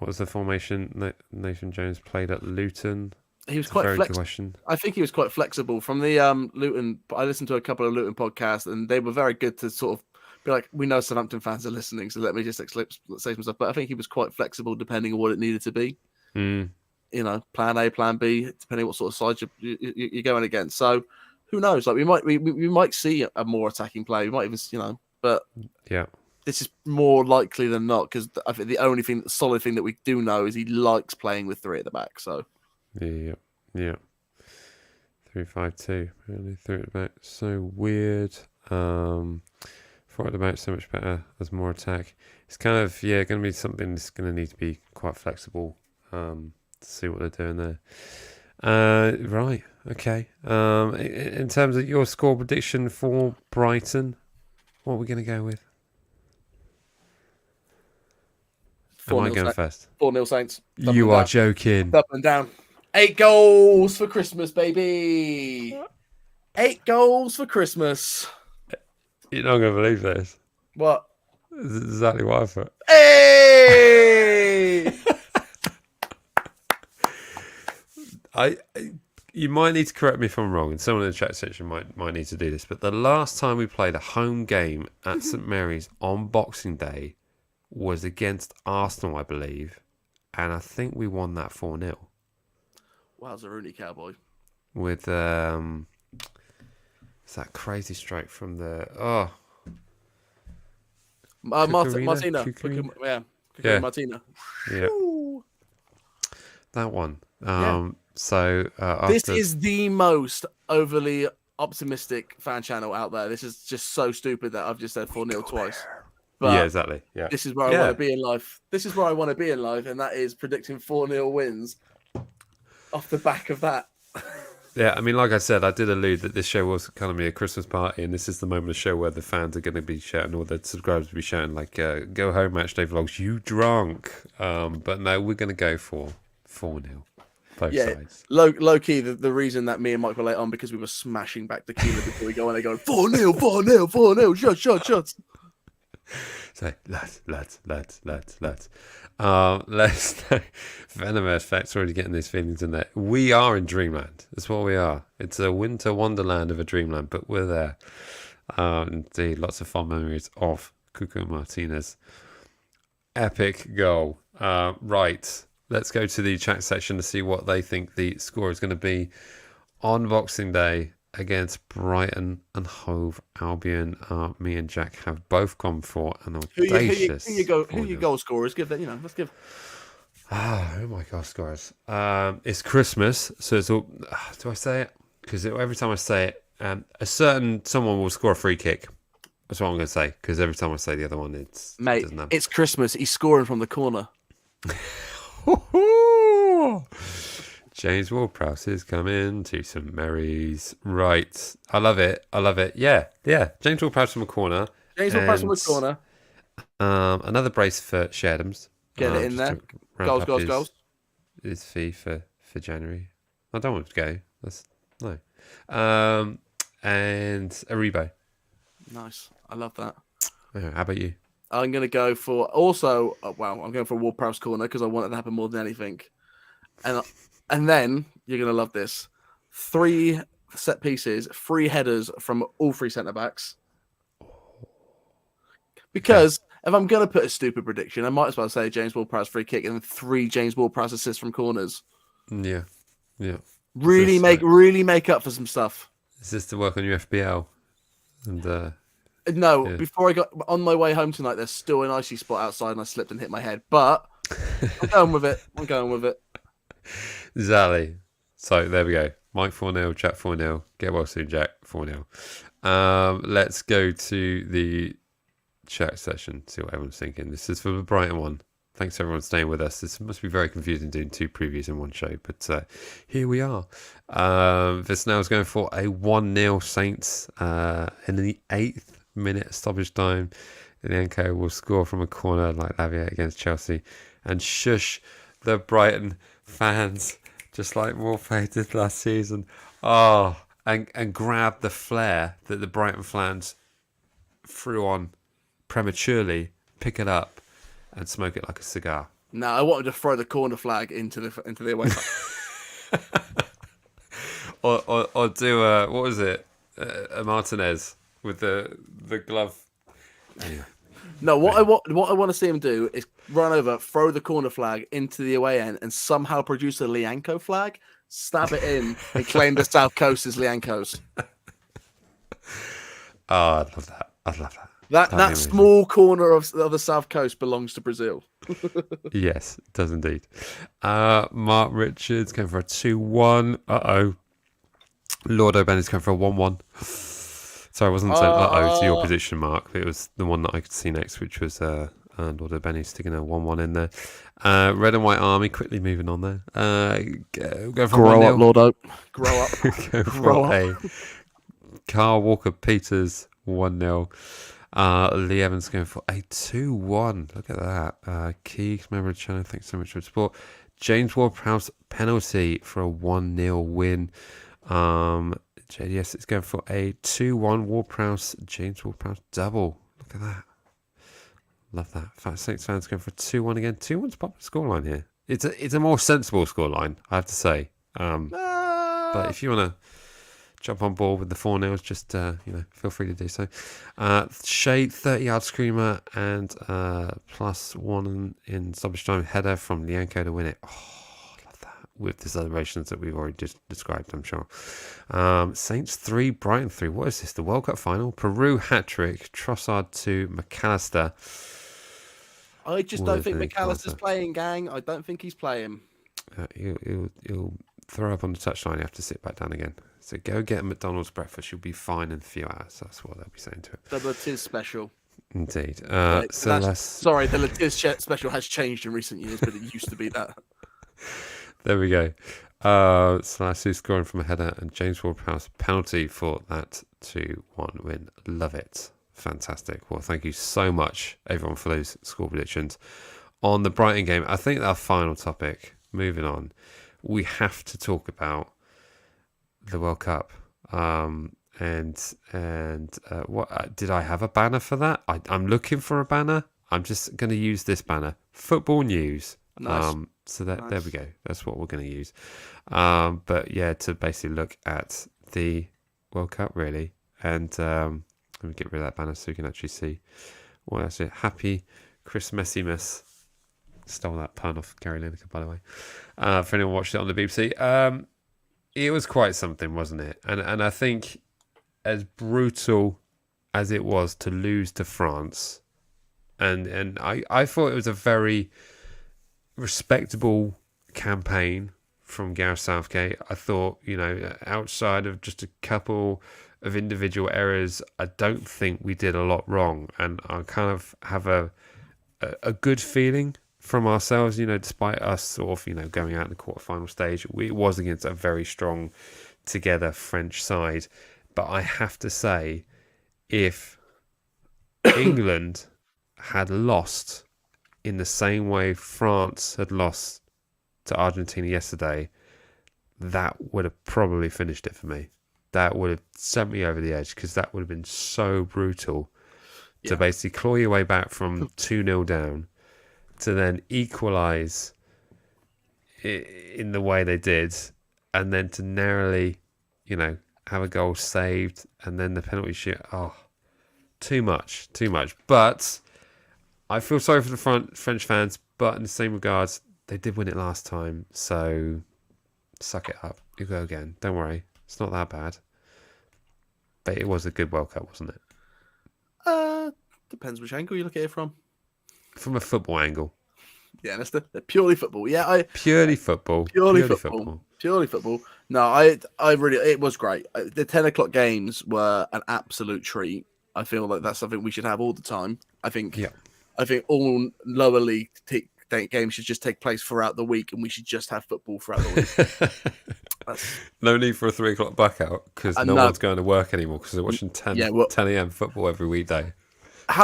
was the formation Nathan Jones played at Luton? He was quite flexible. I think he was quite flexible from the Luton. I listened to a couple of Luton podcasts, and they were very good to sort of be like, we know Southampton fans are listening, so let me just say some stuff. But I think he was quite flexible depending on what it needed to be. Plan A, plan B, depending on what sort of side you're going against. So who knows? Like we might see a more attacking play. We might even, but this is more likely than not because I think the only solid thing that we do know is he likes playing with 3 at the back. So yeah. 3-5-2, really 3 at the back. So weird. 4 at the back, so much better. There's more attack. It's kind of going to be something that's going to need to be quite flexible to see what they're doing there. Right, okay. In terms of your score prediction for Brighton, what are we going to go with? Am I going first? 4-0 Saints. You are joking. Up and down. 8 goals for Christmas, baby. 8 goals for Christmas. You're not going to believe this. What? This is exactly what I thought. Hey! You might need to correct me if I'm wrong, and someone in the chat section might need to do this, but the last time we played a home game at St Mary's on Boxing Day was against Arsenal, I believe, and I think we won that 4-0. Wow's a Rooney cowboy. With it's that crazy strike from the Martina. Yeah. Martina. Yeah. That one. So This after is the most overly optimistic fan channel out there. This is just so stupid that I've just said 4-0 twice. But exactly. Yeah. this is where I want to be in life. This is where I want to be in life, and that is predicting 4-0 wins off the back of that. Yeah, I mean, like I said, I did allude that this show was kind of be a Christmas party, and this is the moment of the show where the fans are going to be shouting, or the subscribers will be shouting, like, go home, match day vlogs, you drunk. But no, we're going to go for 4-0. Both sides. Low key, the reason that me and Mike were late on because we were smashing back tequila before we go on. They go 4-0, 4-0, 4-0, shots. So, lads. Venomous Fact's already getting these feelings in there. We are in Dreamland. That's what we are. It's a winter wonderland of a dreamland, but we're there. Indeed, lots of fond memories of Cuco Martinez. Epic goal. Right. Let's go to the chat section to see what they think the score is going to be on Boxing Day against Brighton and Hove Albion. Me and Jack have both gone for an audacious. Who your goal scorers? Give that. Let's give. Oh my gosh, scorers. It's Christmas, so it's all. Do I say it? Because every time I say it, someone will score a free kick. That's what I'm going to say. Because every time I say the other one, it's it's Christmas. He's scoring from the corner. James Ward-Prowse is coming to St Mary's. Right. I love it. Yeah. James Ward-Prowse from a corner. Another brace for Shadams. Get it in there. Goals. His fee for January. I don't want to go. No. And Aribo. Nice. I love that. How about you? I'm going to go for also. I'm going for a Ward-Prowse corner because I want it to happen more than anything. And then you're going to love this: 3 set pieces, 3 headers from all 3 centre backs. Because if I'm going to put a stupid prediction, I might as well say James Ward-Prowse free kick and then 3 James Ward-Prowse assists from corners. Yeah. Really make up for some stuff. Is this to work on your FBL? And no, before I got on my way home tonight, there's still an icy spot outside, and I slipped and hit my head. But I'm going with it. Exactly. So there we go. Mike 4-0, Jack 4-0. Get well soon, Jack 4-0. Let's go to the chat session, see what everyone's thinking. This is for the Brighton one. Thanks everyone for staying with us. This must be very confusing doing 2 previews in one show, but here we are. Visnell's going for a 1-0 Saints in the 8th minute stoppage time. Lianco will score from a corner like Lavia against Chelsea and shush the Brighton fans just like Morphe did last season. And grab the flare that the Brighton fans threw on prematurely, pick it up and smoke it like a cigar. No, I wanted to throw the corner flag into the away. or do what was it? A Martinez with the glove. Yeah. No, what I want to see him do is run over, throw the corner flag into the away end, and somehow produce a Lianco flag, stab it in, and claim the South Coast as Lianco's. I'd love that. That small corner of the South Coast belongs to Brazil. Yes, it does indeed. Mark Richards going for a 2-1. Lord O'Benny's going for a 1-1. Sorry, I wasn't saying to your position, Mark. It was the one that I could see next, which was Lord O'Benny sticking a 1-1 in there. Red and White Army quickly moving on there. Go for Grow up, Lord O. Grow up. Grow up. Carl Walker Peters 1-0. Lee Evans going for a 2-1. Look at that. Keith, member of the channel, thanks so much for the support. James Ward-Prowse penalty for a 1-0 win. JDS is going for a 2-1 Ward-Prowse, James Ward-Prowse double. Look at that. Love that. Fat Saints fans going for a 2-1 again. 2-1's popular scoreline here. It's a more sensible scoreline, I have to say. But if you want to jump on board with the 4-0s, just feel free to do so. Shade 30-yard screamer and +1 in stoppage time header from Lianco to win it. Love that. With the celebrations that we've already just described, I'm sure. Saints 3, Brighton 3. What is this? The World Cup final? Peru hat-trick. Trossard to McAllister. I just don't think McAllister's playing, gang. I don't think he's playing. He'll throw up on the touchline, you have to sit back down again. So go get a McDonald's breakfast. You'll be fine in a few hours. That's what they'll be saying to it. The Latiz special. Indeed. Sorry, the Latiz special has changed in recent years, but it used to be that. There we go. Salasu scoring from a header and James Ward-Prowse penalty for that 2-1 win. Love it. Fantastic. Well, thank you so much, everyone, for those score predictions. On the Brighton game, I think our final topic, moving on, we have to talk about the World Cup. What did I have a banner for that? I'm looking for a banner. I'm just going to use this banner. Football news. Nice. There we go. That's what we're going to use. But yeah, to basically look at the World Cup really, and let me get rid of that banner so you can actually see what else. Happy Christmassy-miss. Stole that pun off Gary Lineker, by the way. For anyone watched it on the BBC, it was quite something, wasn't it? And I think as brutal as it was to lose to France, and I thought it was a very respectable campaign from Gareth Southgate. I thought, outside of just a couple of individual errors, I don't think we did a lot wrong, and I kind of have a good feeling from ourselves, despite us sort of, going out in the quarterfinal stage. It was against a very strong together French side, but I have to say, if England had lost in the same way France had lost to Argentina yesterday, that would have probably finished it for me. That would have sent me over the edge, because that would have been so brutal to basically claw your way back from 2-0 down to then equalise in the way they did, and then to narrowly, have a goal saved, and then the penalty shoot. Oh, too much. But I feel sorry for the French fans, but in the same regards, they did win it last time, so suck it up. You go again. Don't worry. It's not that bad. But it was a good World Cup, wasn't it? Depends which angle you look at it from. From a football angle. Yeah, that's the purely football. Yeah, Purely football. Purely football. No, I really, it was great. The 10 o'clock games were an absolute treat. I feel like that's something we should have all the time. I think all lower league games should just take place throughout the week, and we should just have football throughout the week. No need for a 3 o'clock blackout, because no one's going to work anymore because they're watching 10 a.m. football every weekday.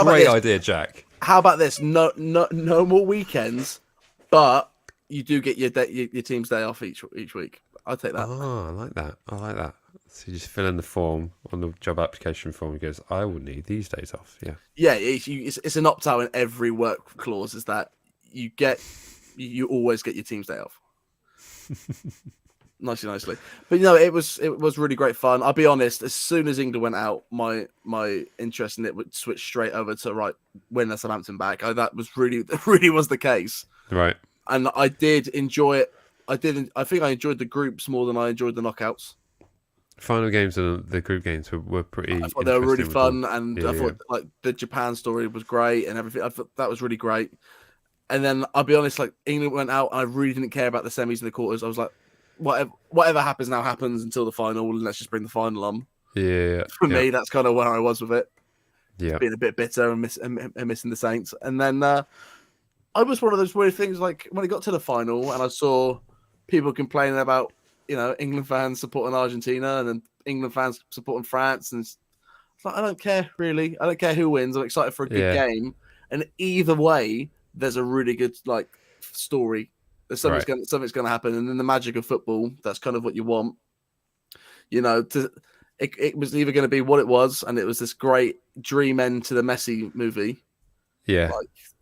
Great idea, Jack. How about this? No more weekends, but you do get your team's day off each week. I'll take that. Oh, I like that. So you just fill in the form on the job application form. It goes, I will need these days off. Yeah. Yeah, it's an opt out in every work clause. Is that you always get your team's day off. Nicely. But it was really great fun. I'll be honest, as soon as England went out, my interest in it would switch straight over to when Southampton back. That really was the case. Right. And I did enjoy it. I think I enjoyed the groups more than I enjoyed the knockouts. Final games of the group games were pretty. I thought they were really fun, and I thought the Japan story was great and everything. I thought that was really great. And then I'll be honest, England went out, and I really didn't care about the semis and the quarters. I was like, whatever happens now happens until the final, and let's just bring the final on. Yeah. For me, that's kind of where I was with it. Yeah. Being a bit bitter and missing the Saints. And then I was one of those weird things, when it got to the final and I saw people complaining about, England fans supporting Argentina and then England fans supporting France. And it's like, I don't care, really. I don't care who wins. I'm excited for a good game. And either way, there's a really good, story. There's something's going to happen. And in the magic of football, that's kind of what you want. It was either going to be what it was, and it was this great dream end to the Messi movie. Yeah.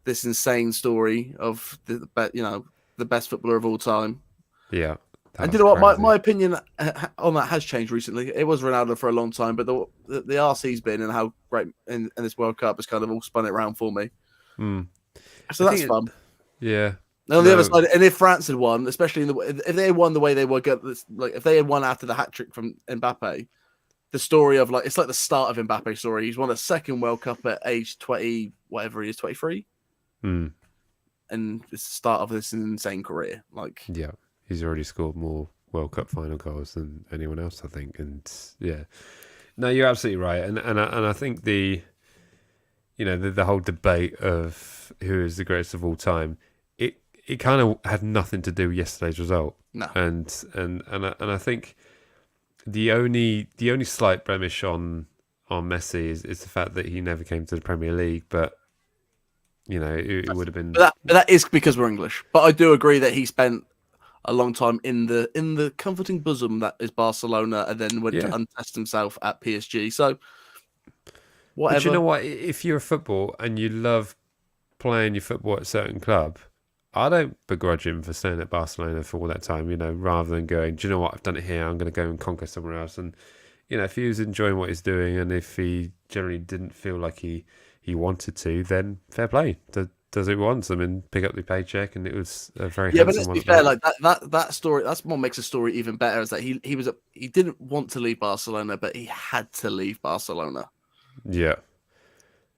This insane story of the best footballer of all time. Yeah. And you know what? My opinion on that has changed recently. It was Ronaldo for a long time, but the RC's been and how great in this World Cup has kind of all spun it around for me. So that's fun. Yeah. And on the other side, and if France had won, especially if they had won the way they were, if they had won after the hat trick from Mbappe, the story of it's like the start of Mbappe's story. He's won a second World Cup at age 20, whatever he is, 23. And it's the start of this insane career. Yeah. He's already scored more World Cup final goals than anyone else, I think. And yeah, no, you're absolutely right. And I think the whole debate of who is the greatest of all time, it kind of had nothing to do with yesterday's result. No. And I think the only slight blemish on Messi is the fact that he never came to the Premier League, but it would have been. But that is because we're English. But I do agree that he spent a long time in the comforting bosom that is Barcelona, and then went to untest himself at PSG. So whatever. But you know what? If you're a football and you love playing your football at a certain club, I don't begrudge him for staying at Barcelona for all that time, rather than going, do you know what, I've done it here, I'm going to go and conquer somewhere else. And, if he was enjoying what he's doing and if he generally didn't feel like he wanted to, then fair play. Does it once? I mean, pick up the paycheck, and it was a very but handsome let's one. be fair, like that story, that's what makes the story even better, is that he didn't want to leave Barcelona, but he had to leave Barcelona. Yeah.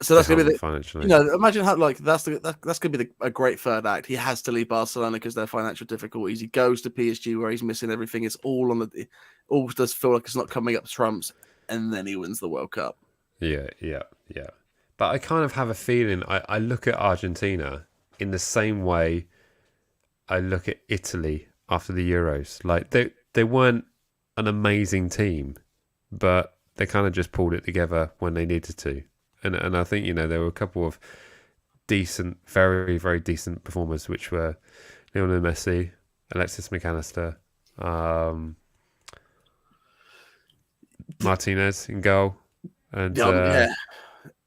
So that's gonna be financially. Imagine how that's gonna be a great third act. He has to leave Barcelona because their financial difficulties. He goes to PSG where he's missing everything. It's all all does feel like it's not coming up trumps, and then he wins the World Cup. Yeah. But I kind of have a feeling I look at Argentina in the same way I look at Italy after the Euros. Like they weren't an amazing team, but they kind of just pulled it together when they needed to. And I think, there were a couple of decent, very, very decent performers, which were Lionel Messi, Alexis McAllister, Martinez in goal. And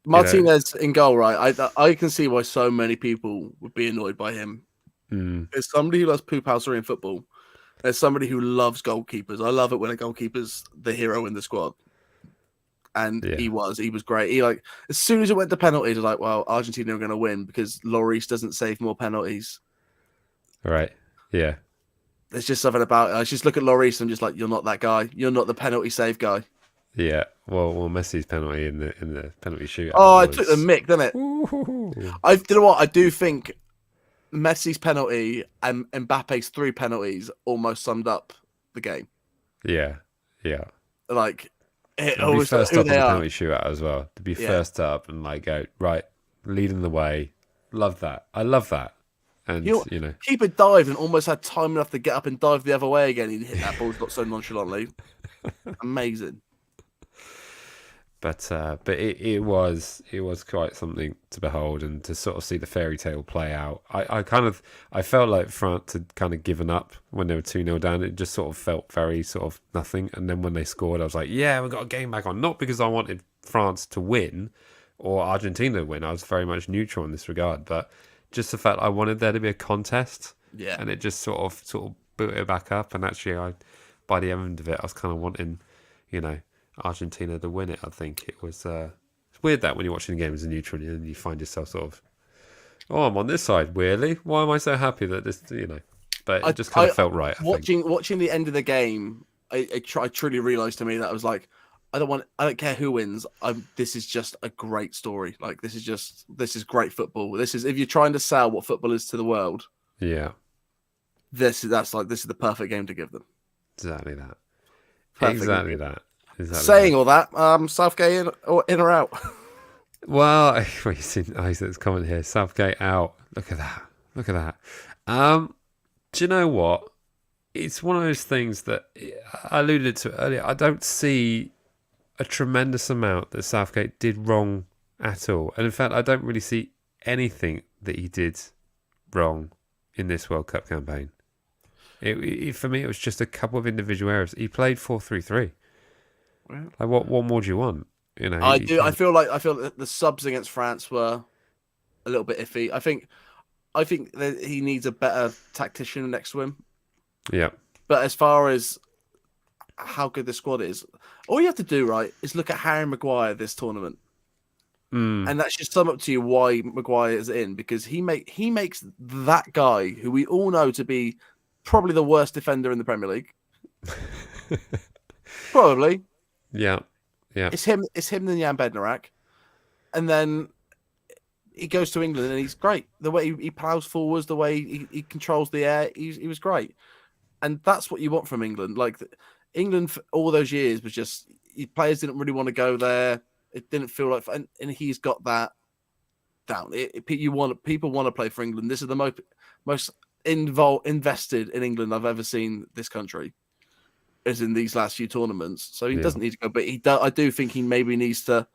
Martinez in goal, right? I can see why so many people would be annoyed by him. As somebody who loves poop housery in football, as somebody who loves goalkeepers, I love it when a goalkeeper's the hero in the squad. And he was great. He as soon as it went to penalties, I was like, well, Argentina are going to win because Lloris doesn't save more penalties. Right. Yeah. There's just something about it. I just look at Lloris and I'm just like, you're not that guy. You're not the penalty save guy. Yeah. Well, Messi's penalty in the penalty shootout. Oh, I took the mick, didn't it? You know what? I do think Messi's penalty and Mbappe's 3 penalties almost summed up the game. Yeah. Yeah. It to be first up in the penalty shootout as well. To be first up and go, right, leading the way. Love that. I love that. And, keeper dived and almost had time enough to get up and dive the other way again. He hit that ball so nonchalantly. Amazing. But it was quite something to behold and to sort of see the fairy tale play out. I felt like France had kind of given up when they were 2-0 down. It just sort of felt very sort of nothing. And then when they scored, I was like, yeah, we've got a game back on. Not because I wanted France to win or Argentina to win. I was very much neutral in this regard. But just the fact I wanted there to be a contest. Yeah. And it just sort of booted it back up. And actually, by the end of it, I was kind of wanting, Argentina to win it. I think it was it's weird that when you're watching the game as a neutral and you find yourself sort of, oh, I'm on this side, weirdly. Why am I so happy that this, but it just kind of felt right. Watching the end of the game, I truly realized to me that I was like, I don't care who wins. This is just a great story. This is great football. This is, if you're trying to sell what football is to the world. Yeah. This is the perfect game to give them. Exactly that. Perfect exactly game. That. Exactly Saying all that, Southgate in or out? Well, you've seen Isaac's comment here. Southgate out. Look at that. Do you know what? It's one of those things that I alluded to earlier. I don't see a tremendous amount that Southgate did wrong at all. And in fact, I don't really see anything that he did wrong in this World Cup campaign. For me, it was just a couple of individual errors. He played 4-3-3. What more do you want? I do. I feel that the subs against France were a little bit iffy. I think that he needs a better tactician next to him. Yeah. But as far as how good the squad is, all you have to do, right, is look at Harry Maguire this tournament. And that should sum up to you why Maguire is in, because he makes that guy who we all know to be probably the worst defender in the Premier League. Probably. Yeah. It's him than Jan Bednarak. And then he goes to England and he's great. The way he plows forwards, the way he controls the air, he was great. and that's what you want from England. Like England for all those years was just players didn't really want to go there. It didn't feel like, and he's got that down. People want to play for England. This is the most invested in England I've ever seen this country, is in these last few tournaments. So he doesn't need to go, but I do think he maybe needs to,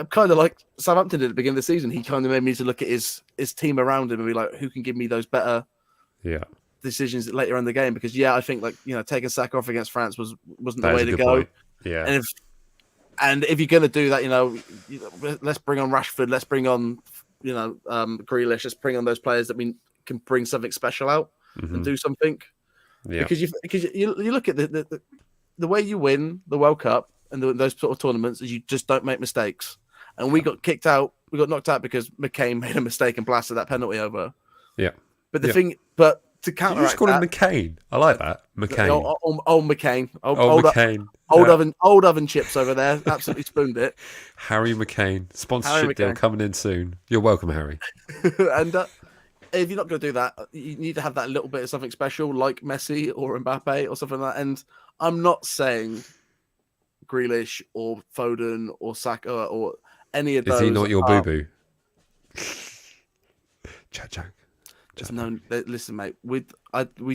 kind of like Southampton did at the beginning of the season. He kind of maybe needs to look at his team around him and be like, who can give me those better decisions later in the game? Because I think taking Saka off against France wasn't the way to go. Point. Yeah, and if you're going to do that, let's bring on Rashford, let's bring on Grealish, let's bring on those players that can bring something special out and do something. Yeah, because you look at the way you win the World Cup and those sort of tournaments is you just don't make mistakes. And we got kicked out. We got knocked out because McCain made a mistake and blasted that penalty over. Yeah, but to counteract, you just call him McCain. I like that, McCain. Old McCain. Old McCain. Old oven chips over there. Absolutely spooned it. Harry McCain. Sponsorship deal coming in soon. You're welcome, Harry. And if you're not going to do that, you need to have that little bit of something special, like Messi or Mbappe or something like that. And I'm not saying Grealish or Foden or Saka or any of those. Is he not your boo-boo? Jack. No, listen, mate. We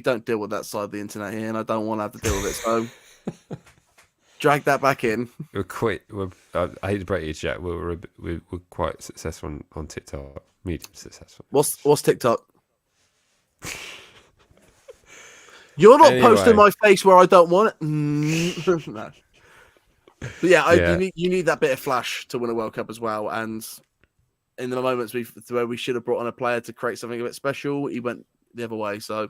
don't deal with that side of the internet here, and I don't want to have to deal with it. So drag that back in. I hate to break you, Jack. We're quite successful on TikTok. Medium successful. What's TikTok? You're not posting my face where I don't want it. No. But you need that bit of flash to win a World Cup as well. And in the moments where we should have brought on a player to create something a bit special, he went the other way. So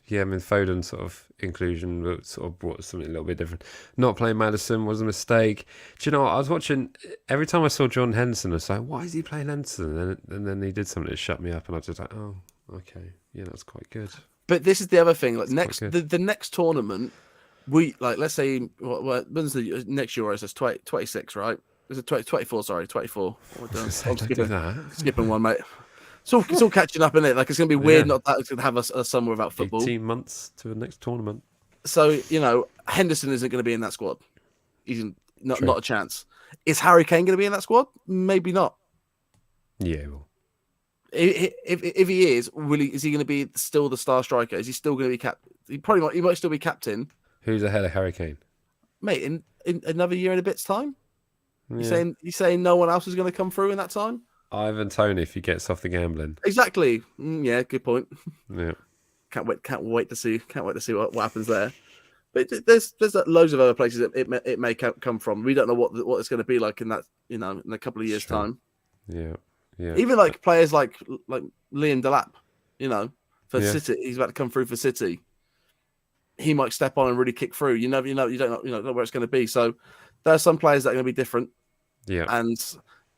Foden's sort of inclusion sort of brought something a little bit different. Not playing Maddison was a mistake. Do you know what? I was watching, every time I saw John Henderson, I was like, why is he playing Henderson? And then he did something to shut me up, and I was just like, oh, okay, yeah, that's quite good. But this is the other thing. Like the next tournament, let's say when's the next Euros? It's 26, right? Is it 24? Sorry, 24. I'm skipping one, mate. It's all catching up, isn't it? Like, it's going to be weird not that it's going to have a summer without football. 18 months to the next tournament. So, Henderson isn't going to be in that squad. He's not a chance. Is Harry Kane going to be in that squad? Maybe not. Yeah, well. If he is, is he going to be still the star striker? Is he still going to be captain? He might still be captain. Who's ahead of Harry Kane? Mate, in another year and a bit's time? Yeah. You saying no one else is going to come through in that time? Ivan Toney, if he gets off the gambling. Exactly. Yeah, good point. Yeah. Can't wait to see what happens there. But there's loads of other places that it may come from. We don't know what it's going to be like in that in a couple of years' time. Yeah. Yeah. Even like players like Liam Delap, for City, he's about to come through for City. He might step on and really kick through. You don't know where it's going to be. So there are some players that are going to be different. Yeah. And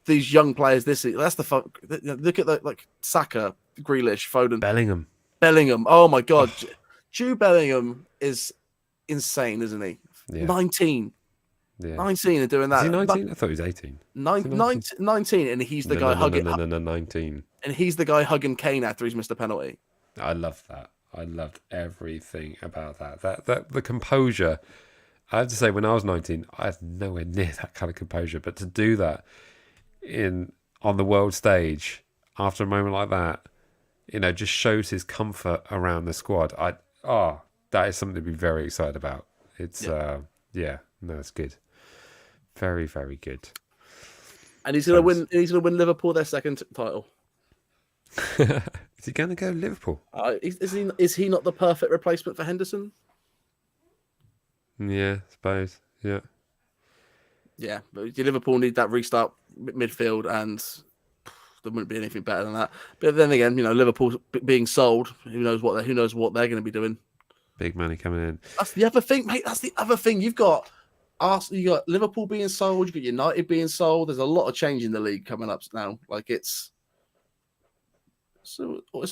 these young players that's the fun. Look at like Saka, Grealish, Foden, Bellingham. Oh my God, Jude Bellingham is insane, isn't he? Yeah. 19. Yeah. 19 and doing that. Is he 19? I thought he was 18. 19, and he's the guy hugging. No, 19. And he's the guy hugging Kane after he's missed a penalty. I love that. I loved everything about that. That the composure. I have to say, when I was 19, I had nowhere near that kind of composure. But to do that on the world stage after a moment like that, just shows his comfort around the squad. That is something to be very excited about. It's it's good. Very, very good. And he's gonna win. He's gonna win Liverpool their second title. Is he going to go Liverpool? Is he not the perfect replacement for Henderson? Yeah, I suppose. Yeah. Yeah, but Liverpool need that restart midfield, and there wouldn't be anything better than that. But then again, Liverpool being sold, who knows what they're going to be doing. Big money coming in. That's the other thing, mate. That's the other thing. You've got Arsenal, you got Liverpool being sold, you got United being sold. There's a lot of change in the league coming up now. Like it's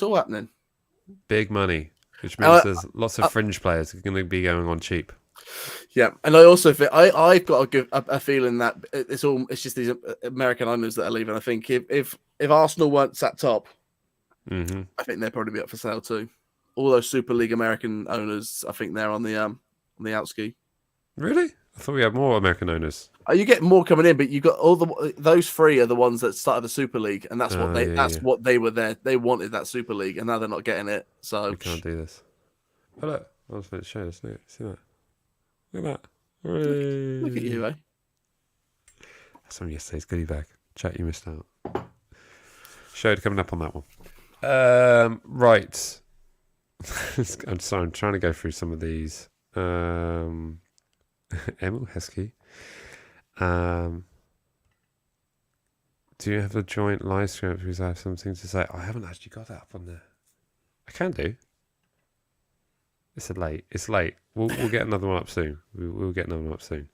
all happening. Big money, which means there's lots of fringe players are going to be going on cheap. Yeah, and I also think I've got a feeling that it's just these American owners that are leaving. I think if Arsenal weren't sat top, Mm-hmm. I think they'll probably be up for sale too. All those Super League American owners, I think they're on the outski. Really? I thought we had more American owners. You get more coming in, but you got those three are the ones that started the Super League, and that's what they were there. They wanted that Super League, and now they're not getting it. So we can't do this. Oh look, I was going to show this. Look, see that? Look at that! Look at you, eh? That's from yesterday's goodie bag. Chat, you missed out. Showed coming up on that one. Right. I'm sorry, I'm trying to go through some of these. Emil Heskey. Do you have a joint live stream because I have something to say? I haven't actually got that up on there. I can do. It's late. It's late. We'll get another one up soon. We'll get another one up soon.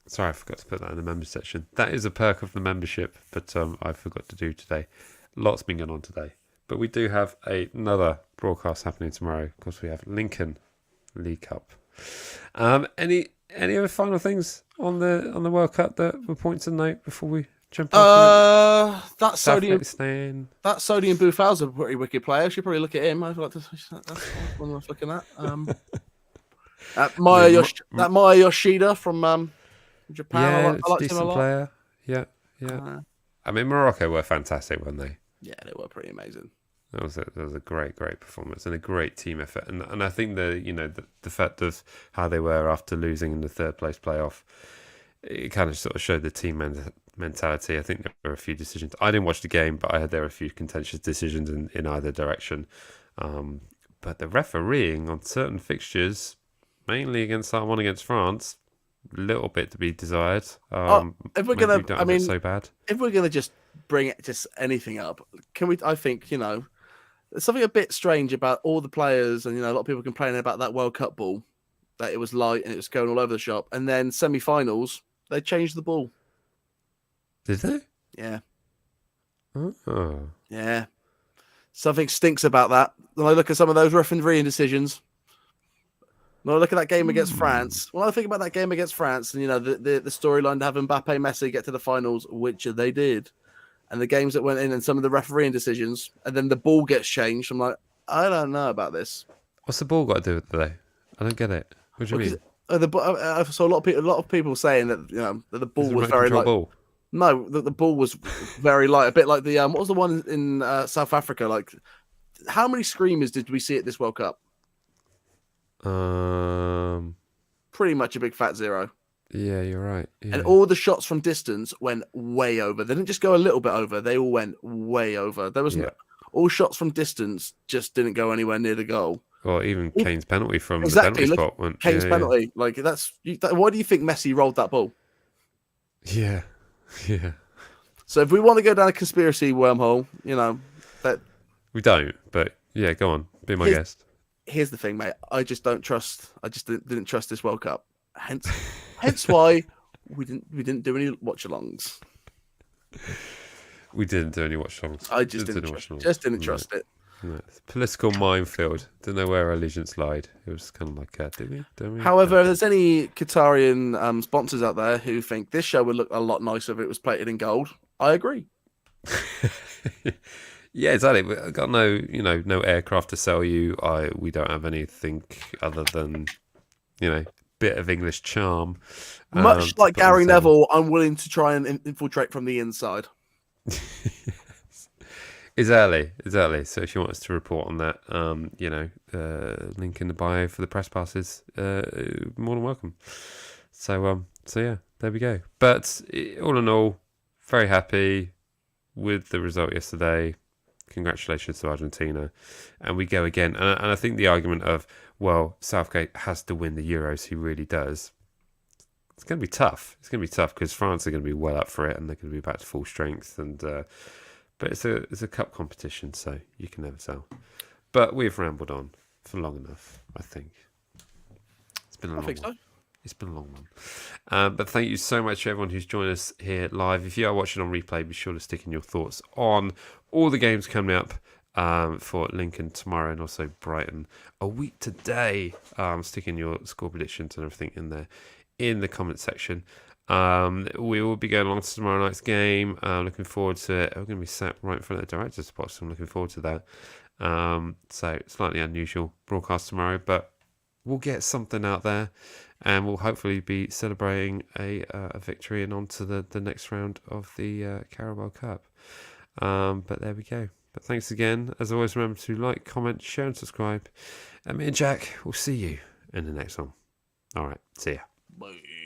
Sorry, I forgot to put that in the members section. That is a perk of the membership, but I forgot to do today. Lots been going on today. But we do have another broadcast happening tomorrow. Of course, we have Lincoln League Cup. Any other final things on the World Cup that were points to note before we jump off? That Sodium Bufal's a pretty wicked player. I should probably look at him. I'd like to. That's one worth looking at. Maya Yoshida from Japan. I like decent him a lot. Player. Yeah. I mean, Morocco were fantastic, weren't they? Yeah, they were pretty amazing. That was a great performance and a great team effort, and I think the fact of how they were after losing in the third place playoff, it kind of sort of showed the team mentality. I think there were a few decisions. I didn't watch the game, but I heard there were a few contentious decisions in either direction. But the refereeing on certain fixtures, mainly against that one against France, a little bit to be desired. If we're gonna, so bad. If we're gonna just bring just anything up, can we? I think there's something a bit strange about all the players, and a lot of people complaining about that World Cup ball, that it was light and it was going all over the shop, and then semi-finals they changed the ball. Did they? Yeah. Oh. Yeah. Something stinks about that. When I look at some of those refereeing decisions, when I look at that game against France, when I think about that game against France, and the storyline to have Mbappe, Messi get to the finals, which they did, and the games that went in, and some of the refereeing decisions, and then the ball gets changed. I'm like, I don't know about this. What's the ball got to do with it today? I don't get it. What do you mean? I saw a lot of people saying that that the ball was very light. Ball? No, the ball was very light, a bit like the what was the one in South Africa? Like, how many screamers did we see at this World Cup? Pretty much a big fat zero. Yeah, you're right. Yeah. And all the shots from distance went way over. They didn't just go a little bit over; they all went way over. There was all shots from distance just didn't go anywhere near the goal. Or even Kane's penalty from the penalty spot. Kane's penalty, like why do you think Messi rolled that ball? Yeah. So if we want to go down a conspiracy wormhole, that we don't. But yeah, go on, be my guest. Here's the thing, mate. I just don't trust. I just didn't trust this World Cup. Hence why we didn't do any watch-alongs. We didn't do any watch-alongs. I just didn't trust it. No. Political minefield. Didn't know where our allegiance lied. It was kind of like, did we? However, if there's any Qatarian sponsors out there who think this show would look a lot nicer if it was plated in gold, I agree. Yeah, exactly. We've got no aircraft to sell you. We don't have anything other than, bit of English charm. Much like Gary Neville, I'm willing to try and infiltrate from the inside. It's early. So if you want us to report on that, link in the bio for the press passes, more than welcome. So yeah, there we go. But all in all, very happy with the result yesterday. Congratulations to Argentina. And we go again. And I think the argument of, well, Southgate has to win the Euros, he really does. It's going to be tough. It's going to be tough because France are going to be well up for it and they're going to be back to full strength. And but it's a cup competition, so you can never tell. But we've rambled on for long enough, I think. It's been a long one. So. It's been a long one. But thank you so much to everyone who's joined us here live. If you are watching on replay, be sure to stick in your thoughts on all the games coming up for Lincoln tomorrow and also Brighton a week today. Stick in your score predictions and everything in there in the comment section. We will be going along to tomorrow night's game. Looking forward to it. We're going to be sat right in front of the director's box, so I'm looking forward to that. So slightly unusual broadcast tomorrow, but we'll get something out there, and we'll hopefully be celebrating a victory and on to the next round of the Carabao Cup. But there we go. But thanks again. As always, remember to like, comment, share, and subscribe. And me and Jack will see you in the next one. All right. See ya. Bye.